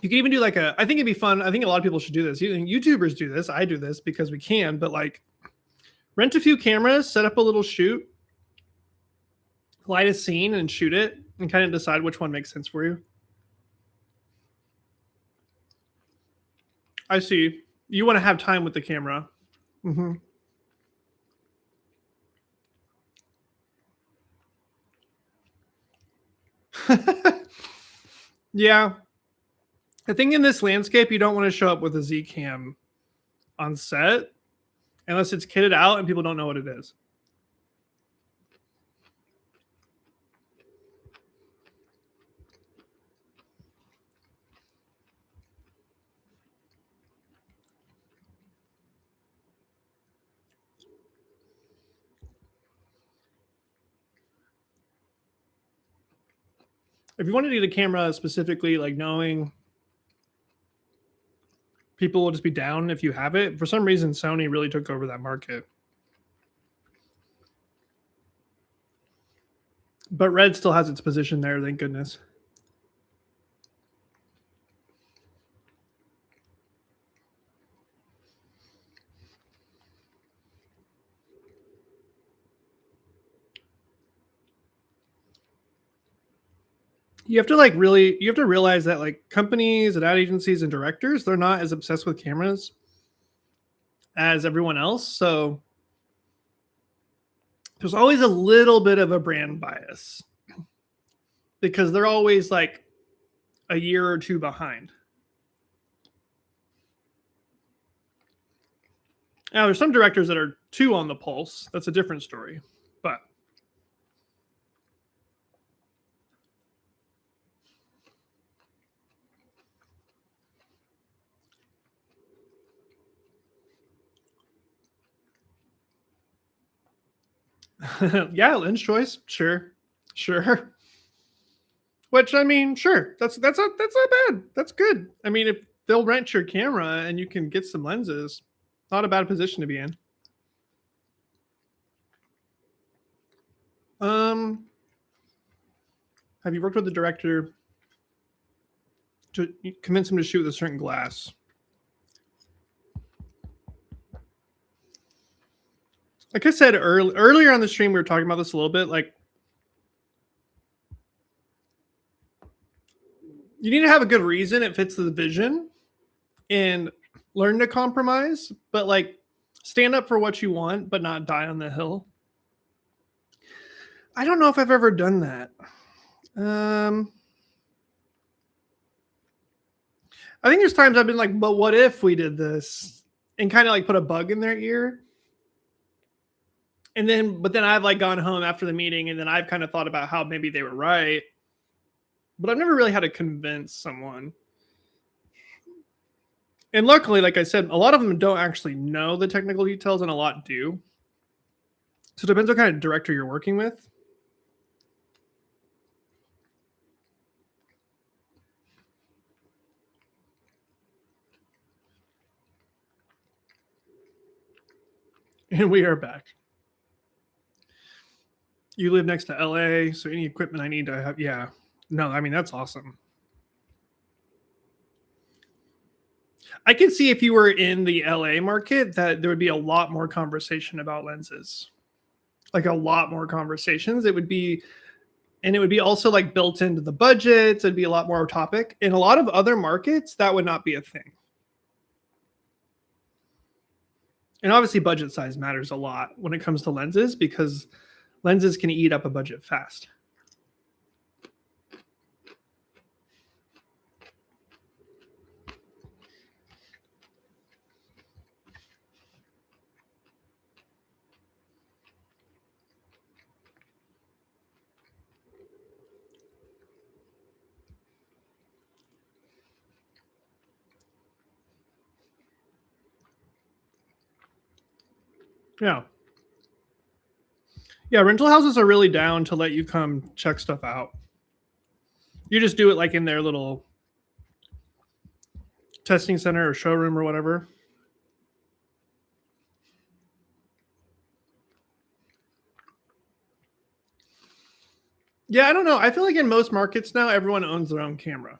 A: You can even do like I think it'd be fun. I think a lot of people should do this. YouTubers do this. I do this because we can, but like rent a few cameras, set up a little shoot, light a scene and shoot it and kind of decide which one makes sense for you. I see. You want to have time with the camera. Mm-hmm. Yeah. I think in this landscape, you don't want to show up with a Z cam on set unless it's kitted out and people don't know what it is. If you wanted to get a camera specifically, like knowing people will just be down if you have it, for some reason, Sony really took over that market. But Red still has its position there, thank goodness. You have to realize that like companies and ad agencies and directors, they're not as obsessed with cameras as everyone else. So there's always a little bit of a brand bias because they're always like a year or two behind. Now, there's some directors that are too on the pulse. That's a different story. But yeah, Lynn's choice. Sure. Sure. Which I mean, sure. That's not bad. That's good. I mean, if they'll rent your camera and you can get some lenses, not a bad position to be in. Have you worked with the director to convince him to shoot with a certain glass? Like I said earlier on the stream, we were talking about this a little bit. Like, you need to have a good reason it fits the vision and learn to compromise, but like stand up for what you want, but not die on the hill. I don't know if I've ever done that. I think there's times I've been like, but what if we did this? And kind of like put a bug in their ear. but then I've like gone home after the meeting and then I've kind of thought about how maybe they were right, but I've never really had to convince someone. And luckily, like I said, a lot of them don't actually know the technical details and a lot do. So it depends what kind of director you're working with. And we are back. You live next to LA, so any equipment I need to have, yeah. No, I mean, that's awesome. I could see if you were in the LA market that there would be a lot more conversation about lenses. Like a lot more conversations. It would be also like built into the budgets. It'd be a lot more topic. In a lot of other markets, that would not be a thing. And obviously budget size matters a lot when it comes to lenses because lenses can eat up a budget fast. Yeah. Yeah, rental houses are really down to let you come check stuff out. You just do it like in their little testing center or showroom or whatever. Yeah, I don't know. I feel like in most markets now, everyone owns their own camera.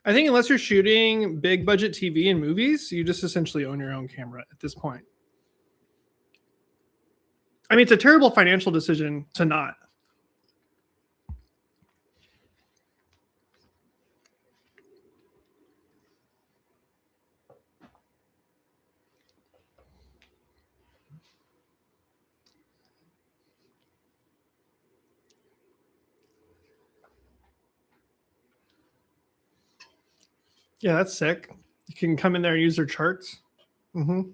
A: I think unless you're shooting big budget TV and movies, you just essentially own your own camera at this point. I mean, it's a terrible financial decision to not. Yeah, that's sick. You can come in there and use their charts. Mm-hmm.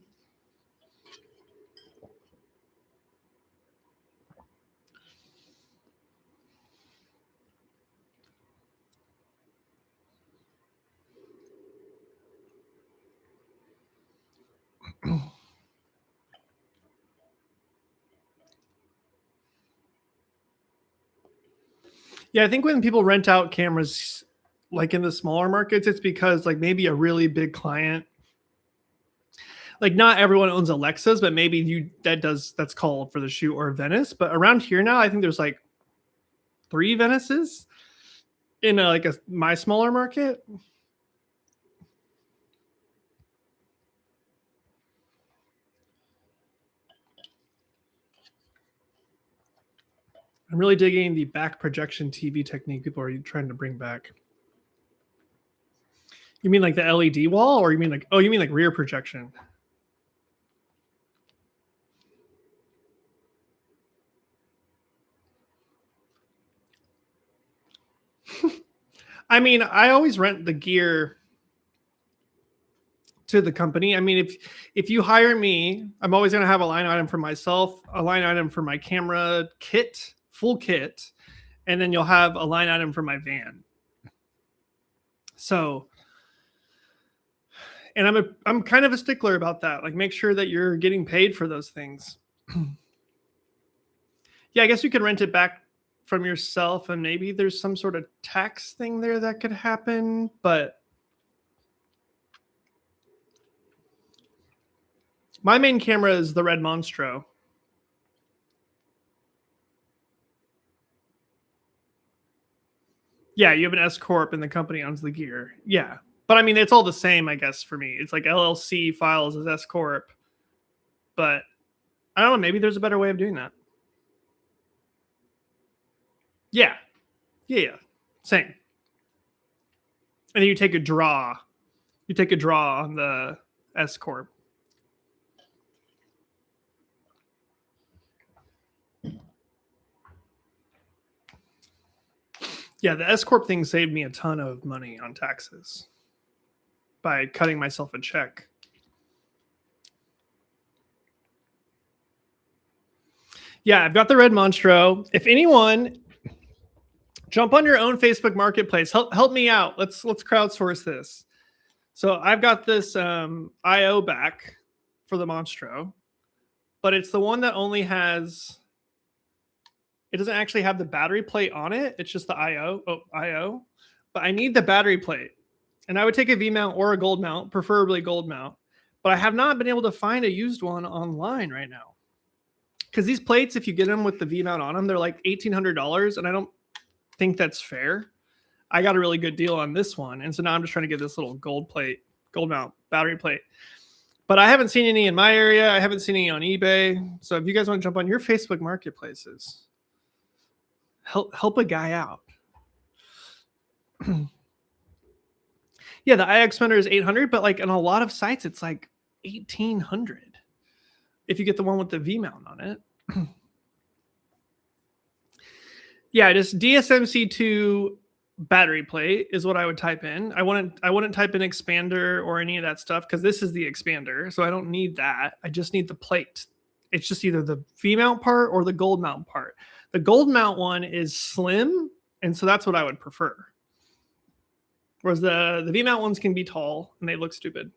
A: Yeah, I think when people rent out cameras like in the smaller markets, it's because like maybe a really big client, like not everyone owns Alexas, but maybe that's called for the shoot or Venice. But around here now, I think there's like 3 Venices in my smaller market. I'm really digging the back projection TV technique people are trying to bring back. You mean like the LED wall, or you mean like rear projection? I mean, I always rent the gear to the company. I mean, if you hire me, I'm always going to have a line item for myself, a line item for my camera kit, full kit, and then you'll have a line item for my van. So, and I'm kind of a stickler about that. Like, make sure that you're getting paid for those things. Yeah, I guess you could rent it back from yourself, and maybe there's some sort of tax thing there that could happen, but my main camera is the Red Monstro. Yeah, you have an S corp and the company owns the gear. Yeah, but I mean, it's all the same, I guess. For me, it's like LLC files as S corp, but I don't know. Maybe there's a better way of doing that. Yeah, yeah, same. And then you take a draw. You take a draw on the S corp. Yeah, the S corp thing saved me a ton of money on taxes by cutting myself a check. Yeah, I've got the red Monstro. If anyone, jump on your own Facebook Marketplace. Help me out. Let's crowdsource this. So I've got this IO back for the Monstro, but it's the one that only has. It doesn't actually have the battery plate on it. It's just the IO. Oh, IO. But I need the battery plate, and I would take a V mount or a gold mount, preferably gold mount. But I have not been able to find a used one online right now. Because these plates, if you get them with the V mount on them, they're like $1,800, and I don't think that's fair. I got a really good deal on this one, and so now I'm just trying to get this little gold mount battery plate. But I haven't seen any in my area. I haven't seen any on eBay. So if you guys want to jump on your Facebook marketplaces, help a guy out. Yeah, the IX Spender is 800, but like on a lot of sites, it's like 1,800 if you get the one with the V mount on it. Yeah, just DSMC2 battery plate is what I would type in. I wouldn't type in expander or any of that stuff because this is the expander, so I don't need that. I just need the plate. It's just either the V mount part or the gold mount part. The gold mount one is slim, and so that's what I would prefer. Whereas the V mount ones can be tall and they look stupid.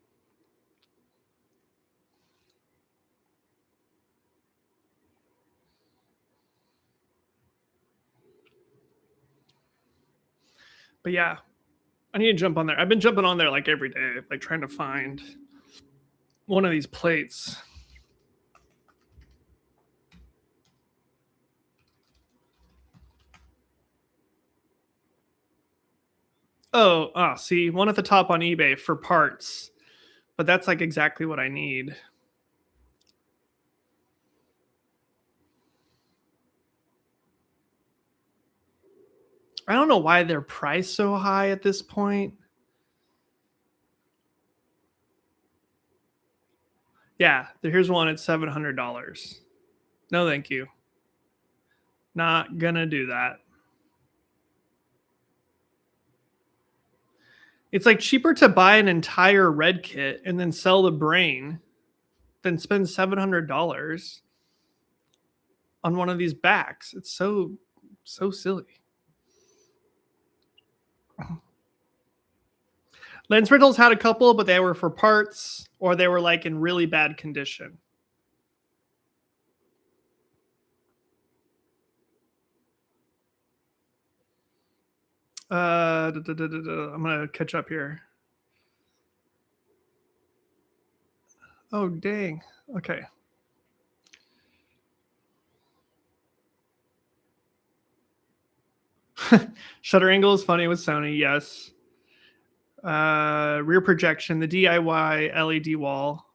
A: But yeah, I need to jump on there. I've been jumping on there like every day, like trying to find one of these plates. Oh, see, one at the top on eBay for parts, but that's like exactly what I need. I don't know why they're priced so high at this point. Yeah, here's one at $700. No, thank you. Not gonna do that. It's like cheaper to buy an entire red kit and then sell the brain than spend $700 on one of these backs. It's so silly. Lens rentals had a couple, but they were for parts or they were like in really bad condition. I'm gonna catch up here. Oh dang. Okay. Shutter angle is funny with Sony, yes. Rear projection, the DIY LED wall.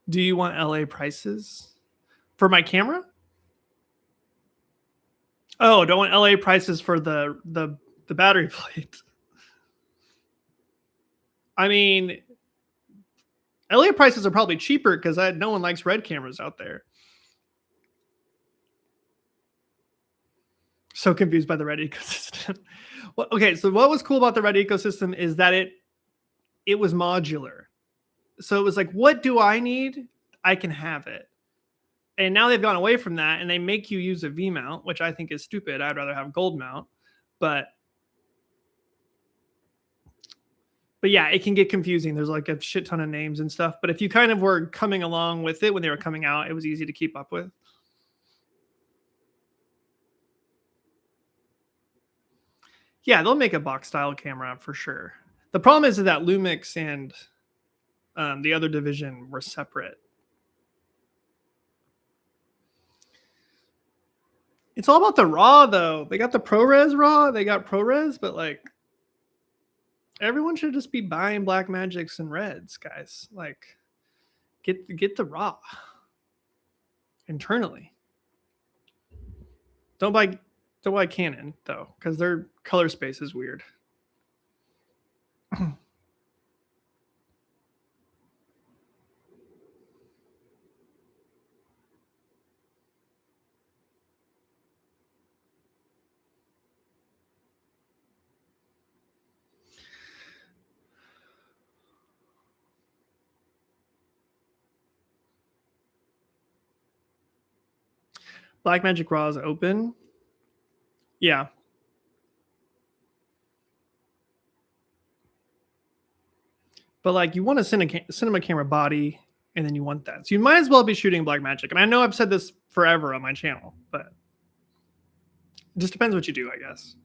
A: Do you want LA prices for my camera? Oh, don't want LA prices for the battery plate. I mean, LA prices are probably cheaper because no one likes red cameras out there. So confused by the red ecosystem. Well, okay, so what was cool about the red ecosystem is that it was modular. So it was like, what do I need? I can have it. And now they've gone away from that and they make you use a V mount, which I think is stupid. I'd rather have gold mount. But yeah, it can get confusing. There's like a shit ton of names and stuff. But if you kind of were coming along with it when they were coming out, it was easy to keep up with. Yeah, they'll make a box style camera for sure. The problem is that Lumix and the other division were separate. It's all about the raw though. They got the ProRes raw, they got ProRes, but like everyone should just be buying Black Magics and Reds, guys. Like get the raw internally. Don't buy Canon though, because their color space is weird. Blackmagic Raw is open. Yeah. But like you want a cinema camera body, and then you want that. So you might as well be shooting Blackmagic. And I know I've said this forever on my channel, but it just depends what you do, I guess.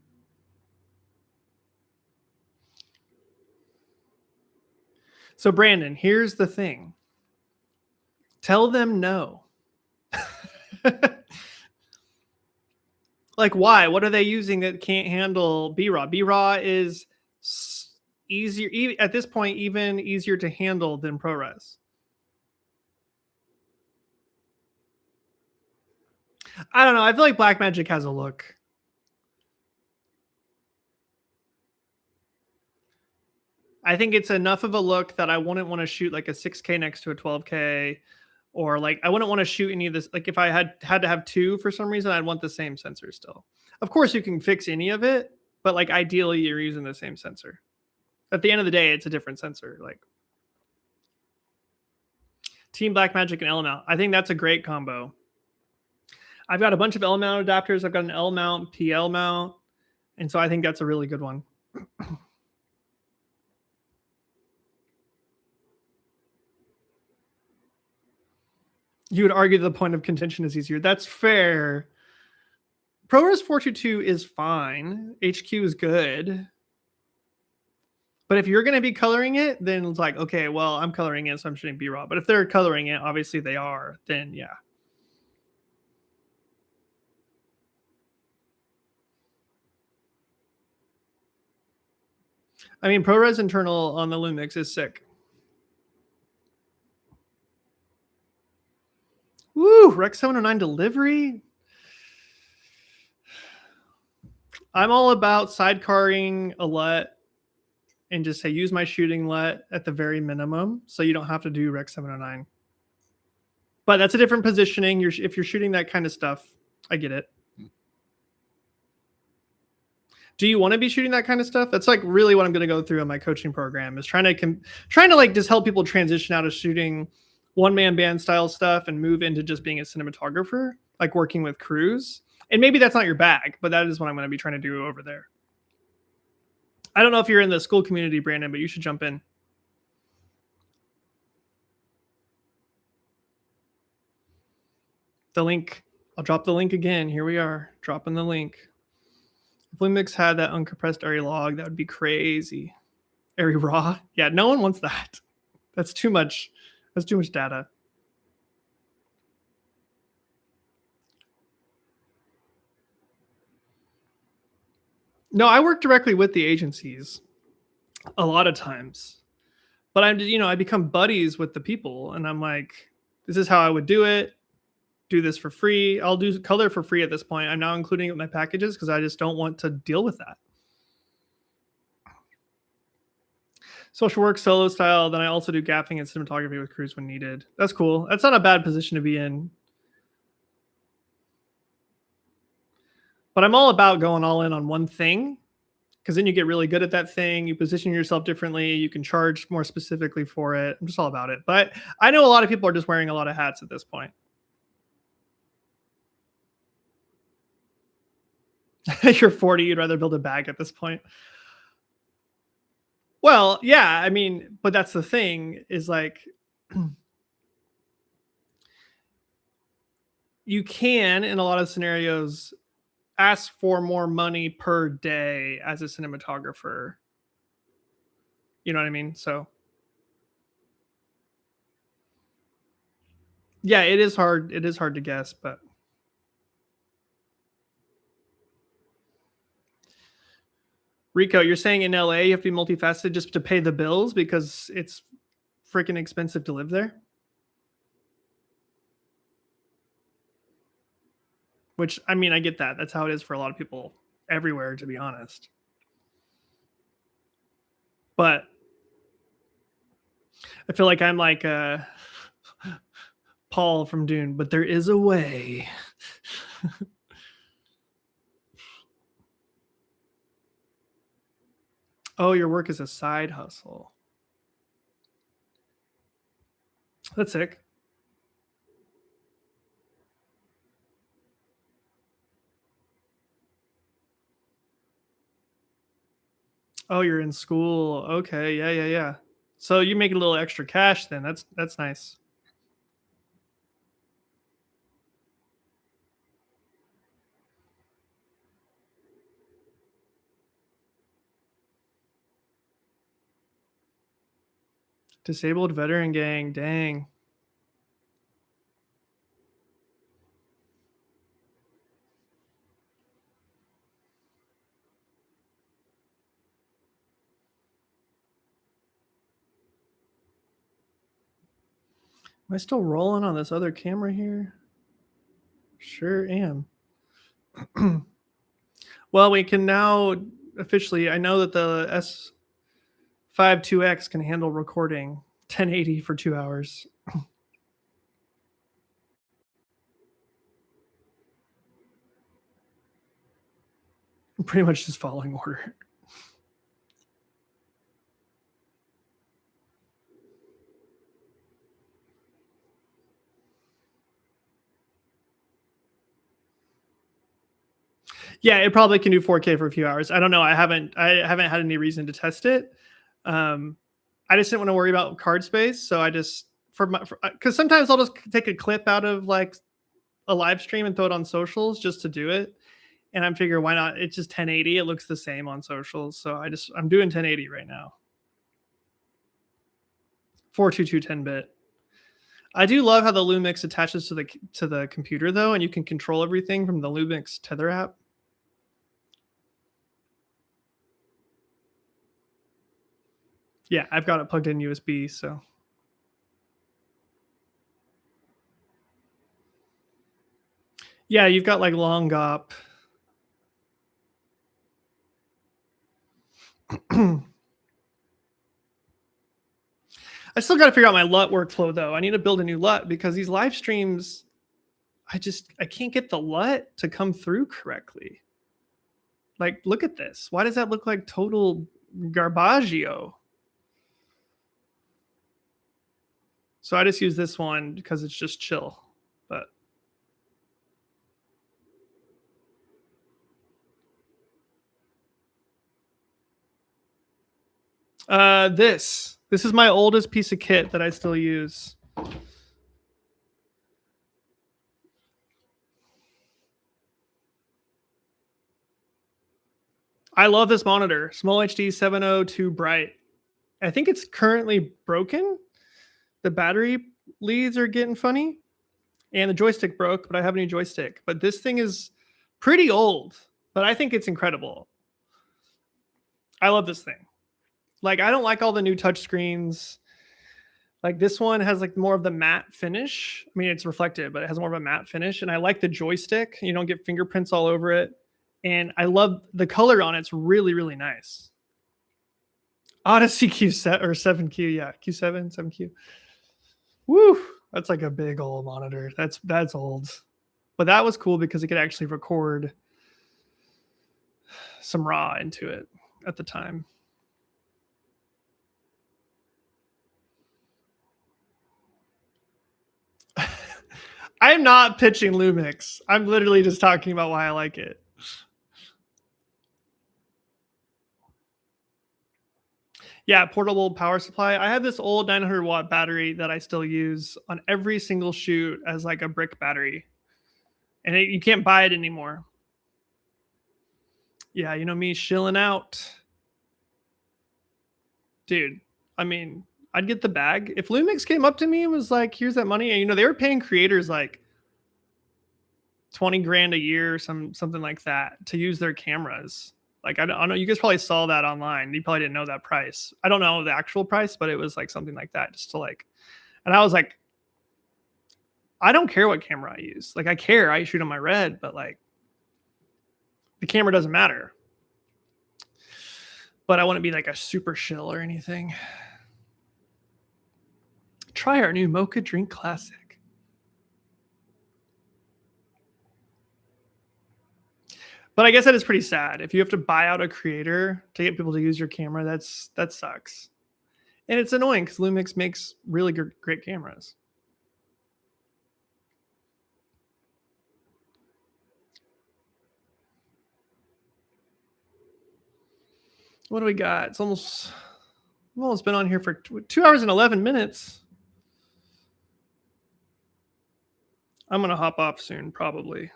A: So Brandon, here's the thing. Tell them no. Like why? What are they using that can't handle B-Raw? B-Raw is easier at this point, even easier to handle than ProRes. I don't know. I feel like Blackmagic has a look. I think it's enough of a look that I wouldn't want to shoot like a 6K next to a 12K, or like I wouldn't want to shoot any of this. Like if I had to have two for some reason, I'd want the same sensor still. Of course, you can fix any of it, but like ideally, you're using the same sensor. At the end of the day, it's a different sensor. Like Team Blackmagic and L mount. I think that's a great combo. I've got a bunch of L mount adapters. I've got an L mount, PL mount, and so I think that's a really good one. You would argue the point of contention is easier. That's fair. ProRes 422 is fine. HQ is good. But if you're going to be coloring it, then it's like, okay, well, I'm coloring it, so I'm shooting B-Raw. But if they're coloring it, obviously they are, then yeah. I mean, ProRes internal on the Lumix is sick. Woo, Rec 709 delivery. I'm all about sidecarring a LUT and just say use my shooting LUT at the very minimum, so you don't have to do Rec 709. But that's a different positioning. If you're shooting that kind of stuff, I get it. Do you want to be shooting that kind of stuff? That's like really what I'm going to go through in my coaching program, is trying to like just help people transition out of shooting one-man band style stuff and move into just being a cinematographer, like working with crews. And maybe that's not your bag, but that is what I'm going to be trying to do over there. I don't know if you're in the school community, Brandon, but you should jump in. The link, I'll drop the link again. Here we are, dropping the link. If Lumix had that uncompressed ARRI log, that would be crazy. ARRI raw? Yeah, no one wants that. That's too much. That's too much data. No, I work directly with the agencies a lot of times. But I become buddies with the people, and I'm like, this is how I would do it. Do this for free. I'll do color for free at this point. I'm now including it in my packages because I just don't want to deal with that. Social work, solo style. Then I also do gaffing and cinematography with crews when needed. That's cool. That's not a bad position to be in. But I'm all about going all in on one thing, because then you get really good at that thing. You position yourself differently. You can charge more specifically for it. I'm just all about it. But I know a lot of people are just wearing a lot of hats at this point. You're 40. You'd rather build a bag at this point. Well, yeah. I mean, but that's the thing, is like, you can, in a lot of scenarios, ask for more money per day as a cinematographer. You know what I mean? So yeah, it is hard. It is hard to guess, but Rico, you're saying in LA you have to be multifaceted just to pay the bills because it's freaking expensive to live there? Which, I mean, I get that. That's how it is for a lot of people everywhere, to be honest. But I feel like I'm like Paul from Dune, but there is a way. Oh, your work is a side hustle. That's sick. Oh, you're in school. Okay, yeah, yeah, yeah. So you make a little extra cash then. That's nice. Disabled veteran gang. Dang. Am I still rolling on this other camera here? Sure am. Well, we can now officially, I know that the S5 2X can handle recording 1080 for 2 hours. Pretty much just following order. Yeah, it probably can do 4K for a few hours. I don't know. I haven't had any reason to test it. Um, I just didn't want to worry about card space, so I just because sometimes I'll just take a clip out of like a live stream and throw it on socials just to do it. And I'm figuring why not? It's just 1080. It looks the same on socials, so I'm doing 1080 right now. 422 10-bit. I do love how the Lumix attaches to the computer though, and you can control everything from the Lumix Tether app. Yeah, I've got it plugged in USB, so yeah, you've got like long GOP. I still got to figure out my LUT workflow though. I need to build a new LUT because these live streams, I can't get the LUT to come through correctly. Like, look at this. Why does that look like total garbaggio? So I just use this one because it's just chill. But this is my oldest piece of kit that I still use. I love this monitor, Small HD 702 Bright. I think it's currently broken. The battery leads are getting funny, and the joystick broke, but I have a new joystick. But this thing is pretty old, but I think it's incredible. I love this thing. Like, I don't like all the new touch screens. Like, this one has like more of the matte finish. I mean, it's reflective, but it has more of a matte finish. And I like the joystick. You don't get fingerprints all over it. And I love the color on it. It's really, really nice. Odyssey Q7 or 7Q, yeah, Q7, 7Q. Woo, that's like a big old monitor. That's old, but that was cool because it could actually record some raw into it at the time. I'm not pitching Lumix. I'm literally just talking about why I like it. Yeah, portable power supply. I have this old 900-watt battery that I still use on every single shoot as like a brick battery, and you can't buy it anymore. Yeah, you know me shilling out, dude. I mean, I'd get the bag if Lumix came up to me and was like, "Here's that money," and they were paying creators like 20 grand a year, something like that, to use their cameras. Like, I don't know, you guys probably saw that online. You probably didn't know that price. I don't know the actual price, but it was like something like that, just to like. And I was like, I don't care what camera I use. Like, I care. I shoot on my Red, but like, the camera doesn't matter. But I wouldn't be like a super shill or anything. Try our new Mocha Drink Classic. But I guess that is pretty sad. If you have to buy out a creator to get people to use your camera, that sucks. And it's annoying because Lumix makes really great cameras. What do we got? It's almost been on here for 2 hours and 11 minutes. I'm going to hop off soon, probably.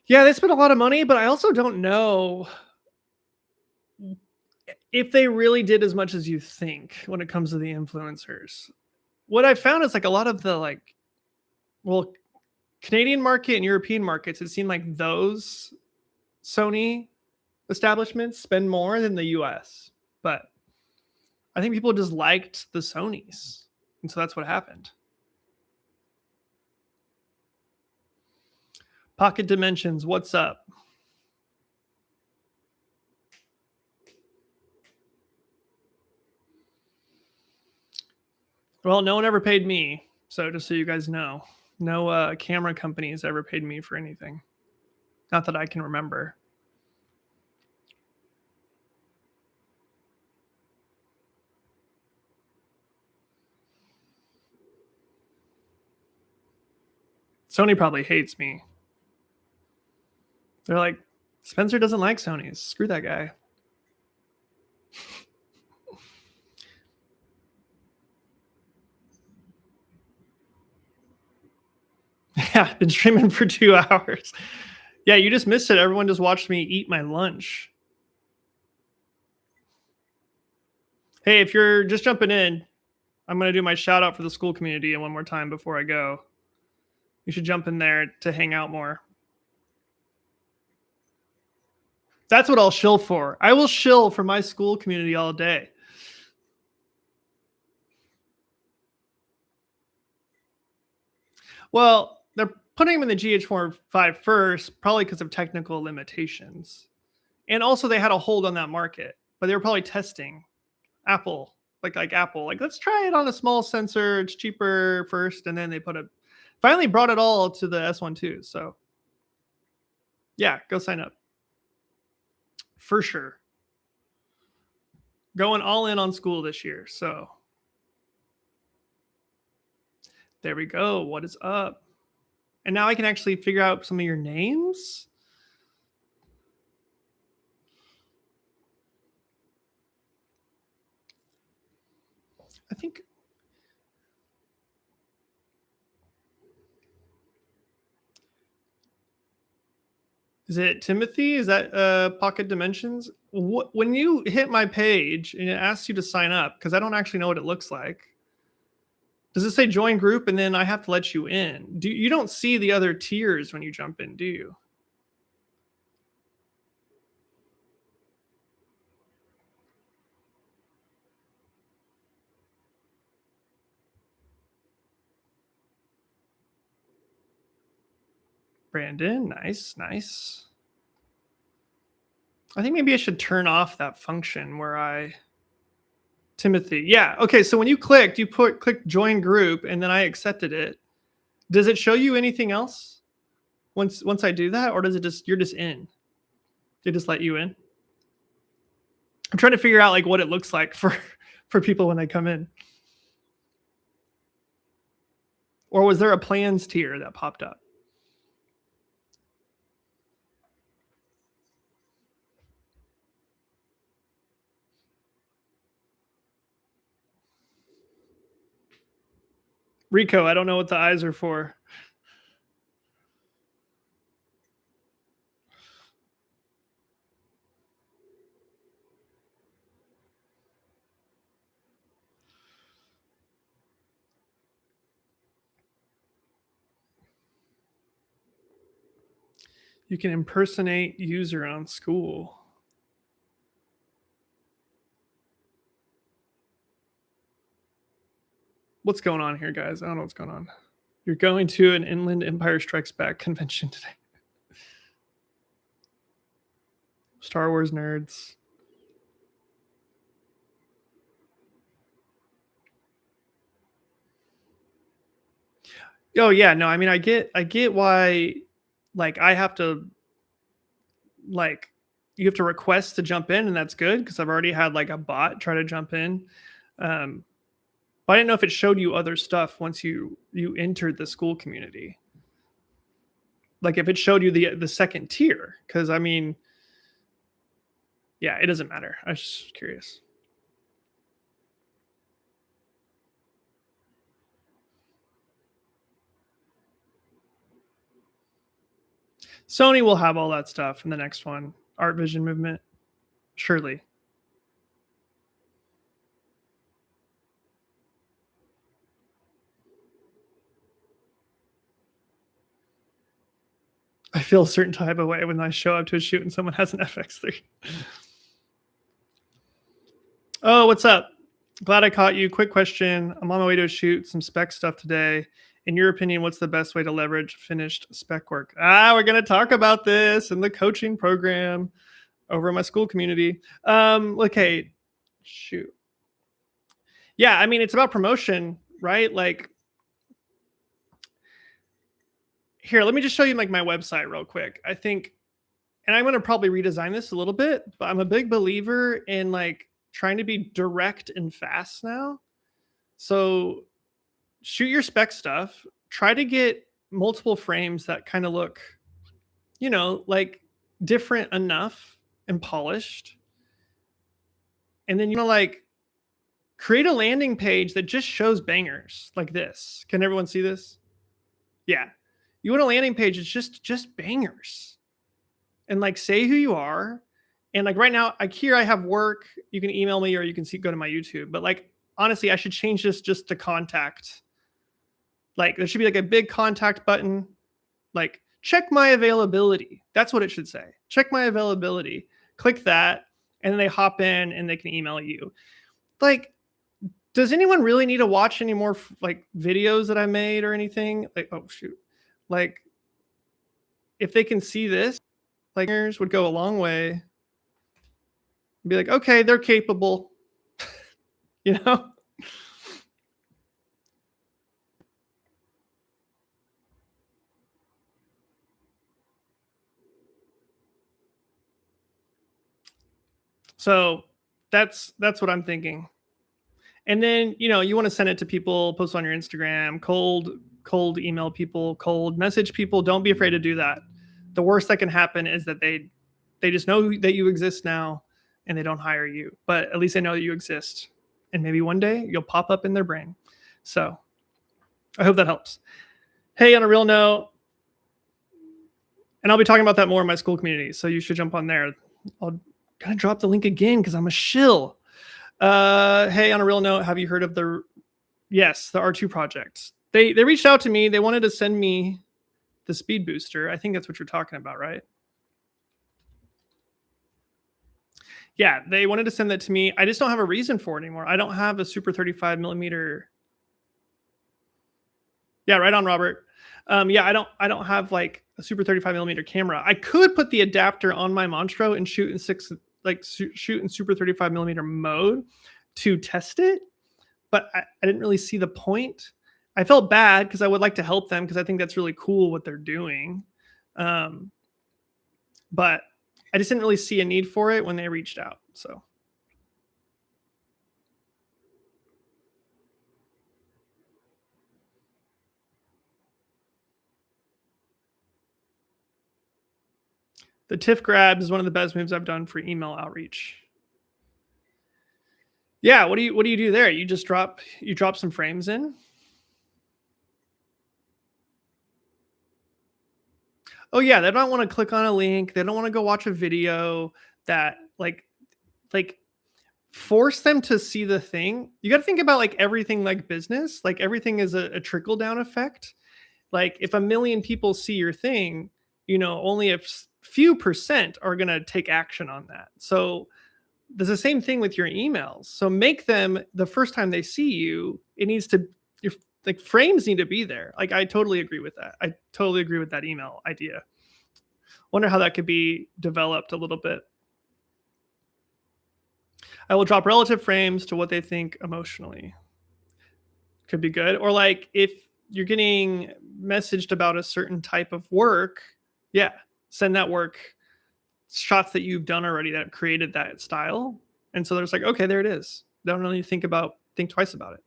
A: Yeah, they spent a lot of money, but I also don't know if they really did as much as you think when it comes to the influencers. What I found is like a lot of the Canadian market and European markets, it seemed like those Sony establishments spend more than the US. But I think people just liked the Sonys. And so that's what happened. Pocket Dimensions, what's up? Well, no one ever paid me. So just so you guys know, no camera companies ever paid me for anything. Not that I can remember. Sony probably hates me. They're like, Spencer doesn't like Sonys. Screw that guy. Yeah, been streaming for 2 hours. Yeah, you just missed it. Everyone just watched me eat my lunch. Hey, if you're just jumping in, I'm going to do my shout out for the school community one more time before I go. You should jump in there to hang out more. That's what I'll shill for. I will shill for my school community all day. Well, they're putting them in the GH45 first, probably because of technical limitations. And also they had a hold on that market, but they were probably testing Apple, like Apple, like let's try it on a small sensor. It's cheaper first, and then they finally brought it all to the S1 too. So yeah, go sign up for sure. Going all in on school this year. So there we go. What is up? And now I can actually figure out some of your names. I think is it Timothy? Is that Pocket Dimensions? When you hit my page and it asks you to sign up, because I don't actually know what it looks like. Does it say join group and then I have to let you in? You don't see the other tiers when you jump in, do you? Brandon, nice, nice. I think maybe I should turn off that function where Timothy. Yeah. Okay. So when you clicked, click join group, and then I accepted it. Does it show you anything else once I do that, or does it you're just in? They just let you in? I'm trying to figure out like what it looks like for people when they come in. Or was there a plans tier that popped up? Rico, I don't know what the eyes are for. You can impersonate user on school. What's going on here, guys? I don't know what's going on. You're going to an Inland Empire Strikes Back convention today. Star Wars nerds. Oh yeah, no, I mean I get why like I have to like you have to request to jump in, and that's good because I've already had like a bot try to jump in. But I didn't know if it showed you other stuff once you entered the school community. like if it showed you the second tier, because I mean, yeah, it doesn't matter. I was just curious. Sony will have all that stuff in the next one. Art Vision Movement, surely. I feel a certain type of way when I show up to a shoot and someone has an FX3. Oh, what's up? Glad I caught you. Quick question. I'm on my way to a shoot, some spec stuff today. In your opinion, what's the best way to leverage finished spec work? We're going to talk about this in the coaching program over in my school community. Okay, shoot. Yeah, I mean, it's about promotion, right? Like, here, let me just show you like my website real quick. I think, and I'm going to probably redesign this a little bit, but I'm a big believer in like trying to be direct and fast now. So shoot your spec stuff, try to get multiple frames that kind of look, like different enough and polished. And then, like create a landing page that just shows bangers like this. Can everyone see this? Yeah. You want a landing page that's just bangers. And like say who you are. And like right now, like here I have work. You can email me or you can go to my YouTube. But like honestly, I should change this just to contact. Like there should be like a big contact button. Like check my availability. That's what it should say. Check my availability. Click that, and then they hop in and they can email you. Like, does anyone really need to watch any more like videos that I made or anything? Like, oh shoot. Like, if they can see this, like would go a long way. Be like, okay, they're capable. you know? So that's what I'm thinking. And then, you want to send it to people, post on your Instagram, cold email people, cold message people. Don't be afraid to do that. The worst that can happen is that they just know that you exist now and they don't hire you, but at least they know that you exist. And maybe one day you'll pop up in their brain. So I hope that helps. Hey, on a real note, and I'll be talking about that more in my school community. So you should jump on there. I'll kind of drop the link again because I'm a shill. Hey, on a real note, have you heard of the R2 project? They reached out to me. They wanted to send me the speed booster. I think that's what you're talking about, right? Yeah, they wanted to send that to me. I just don't have a reason for it anymore. I don't have a super 35 millimeter. Yeah, right on, Robert. Yeah, I don't have like a super 35 millimeter camera. I could put the adapter on my Monstro and shoot in super 35 millimeter mode to test it, but I didn't really see the point. I felt bad because I would like to help them because I think that's really cool what they're doing. But I just didn't really see a need for it when they reached out. So the TIFF grab is one of the best moves I've done for email outreach. Yeah, what do you do there? You just drop some frames in. Oh yeah, they don't want to click on a link. They don't want to go watch a video that like force them to see the thing. You got to think about like everything like business. Like everything is a trickle down effect. Like if 1 million people see your thing, only a few percent are going to take action on that. So there's the same thing with your emails. So make them the first time they see you, it needs to, your like frames need to be there. Like I totally agree with that. I totally agree with that email idea. Wonder how that could be developed a little bit. I will drop relative frames to what they think emotionally. Could be good. Or like if you're getting messaged about a certain type of work, yeah, send that work shots that you've done already that created that style. And so there's like, okay, there it is. Don't really think twice about it.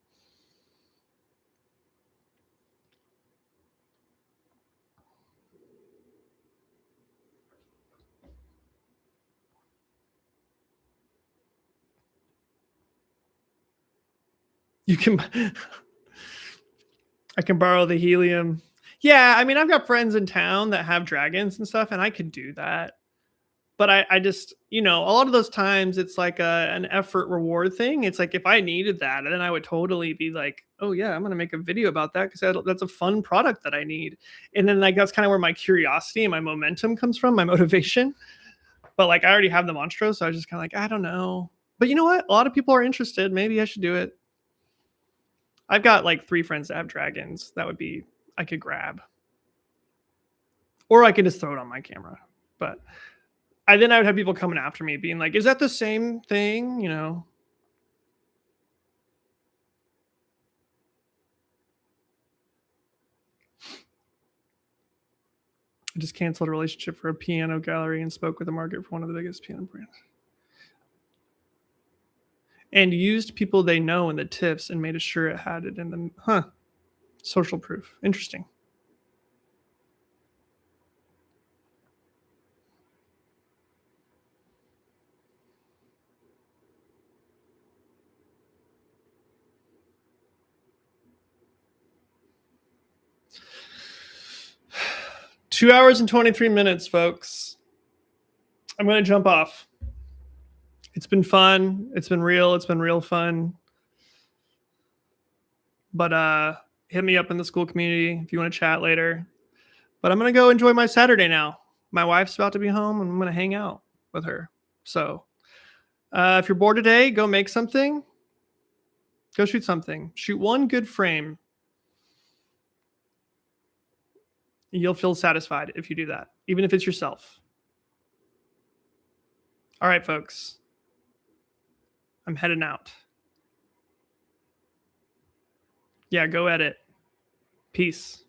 A: You can. I can borrow the helium. Yeah, I mean, I've got friends in town that have dragons and stuff, and I could do that. But I just, a lot of those times it's like an effort reward thing. It's like if I needed that, then I would totally be like, oh yeah, I'm gonna make a video about that because that's a fun product that I need. And then like that's kind of where my curiosity and my momentum comes from, my motivation. But like I already have the Monstro, so I was just kind of like, I don't know. But you know what? A lot of people are interested. Maybe I should do it. I've got like 3 friends that have dragons. That would be I could grab, or I could just throw it on my camera. But I would have people coming after me, being like, "Is that the same thing?" I just canceled a relationship for a piano gallery and spoke with the market for one of the biggest piano brands. And used people they know in the tips and made sure it had it in the social proof. Interesting. Two hours and 23 minutes, folks. I'm going to jump off. It's been fun. It's been real. It's been real fun. But hit me up in the school community if you want to chat later. But I'm going to go enjoy my Saturday now. My wife's about to be home and I'm going to hang out with her. So if you're bored today, go make something. Go shoot something. Shoot one good frame. You'll feel satisfied if you do that, even if it's yourself. All right, folks. I'm heading out. Yeah, go edit. Peace.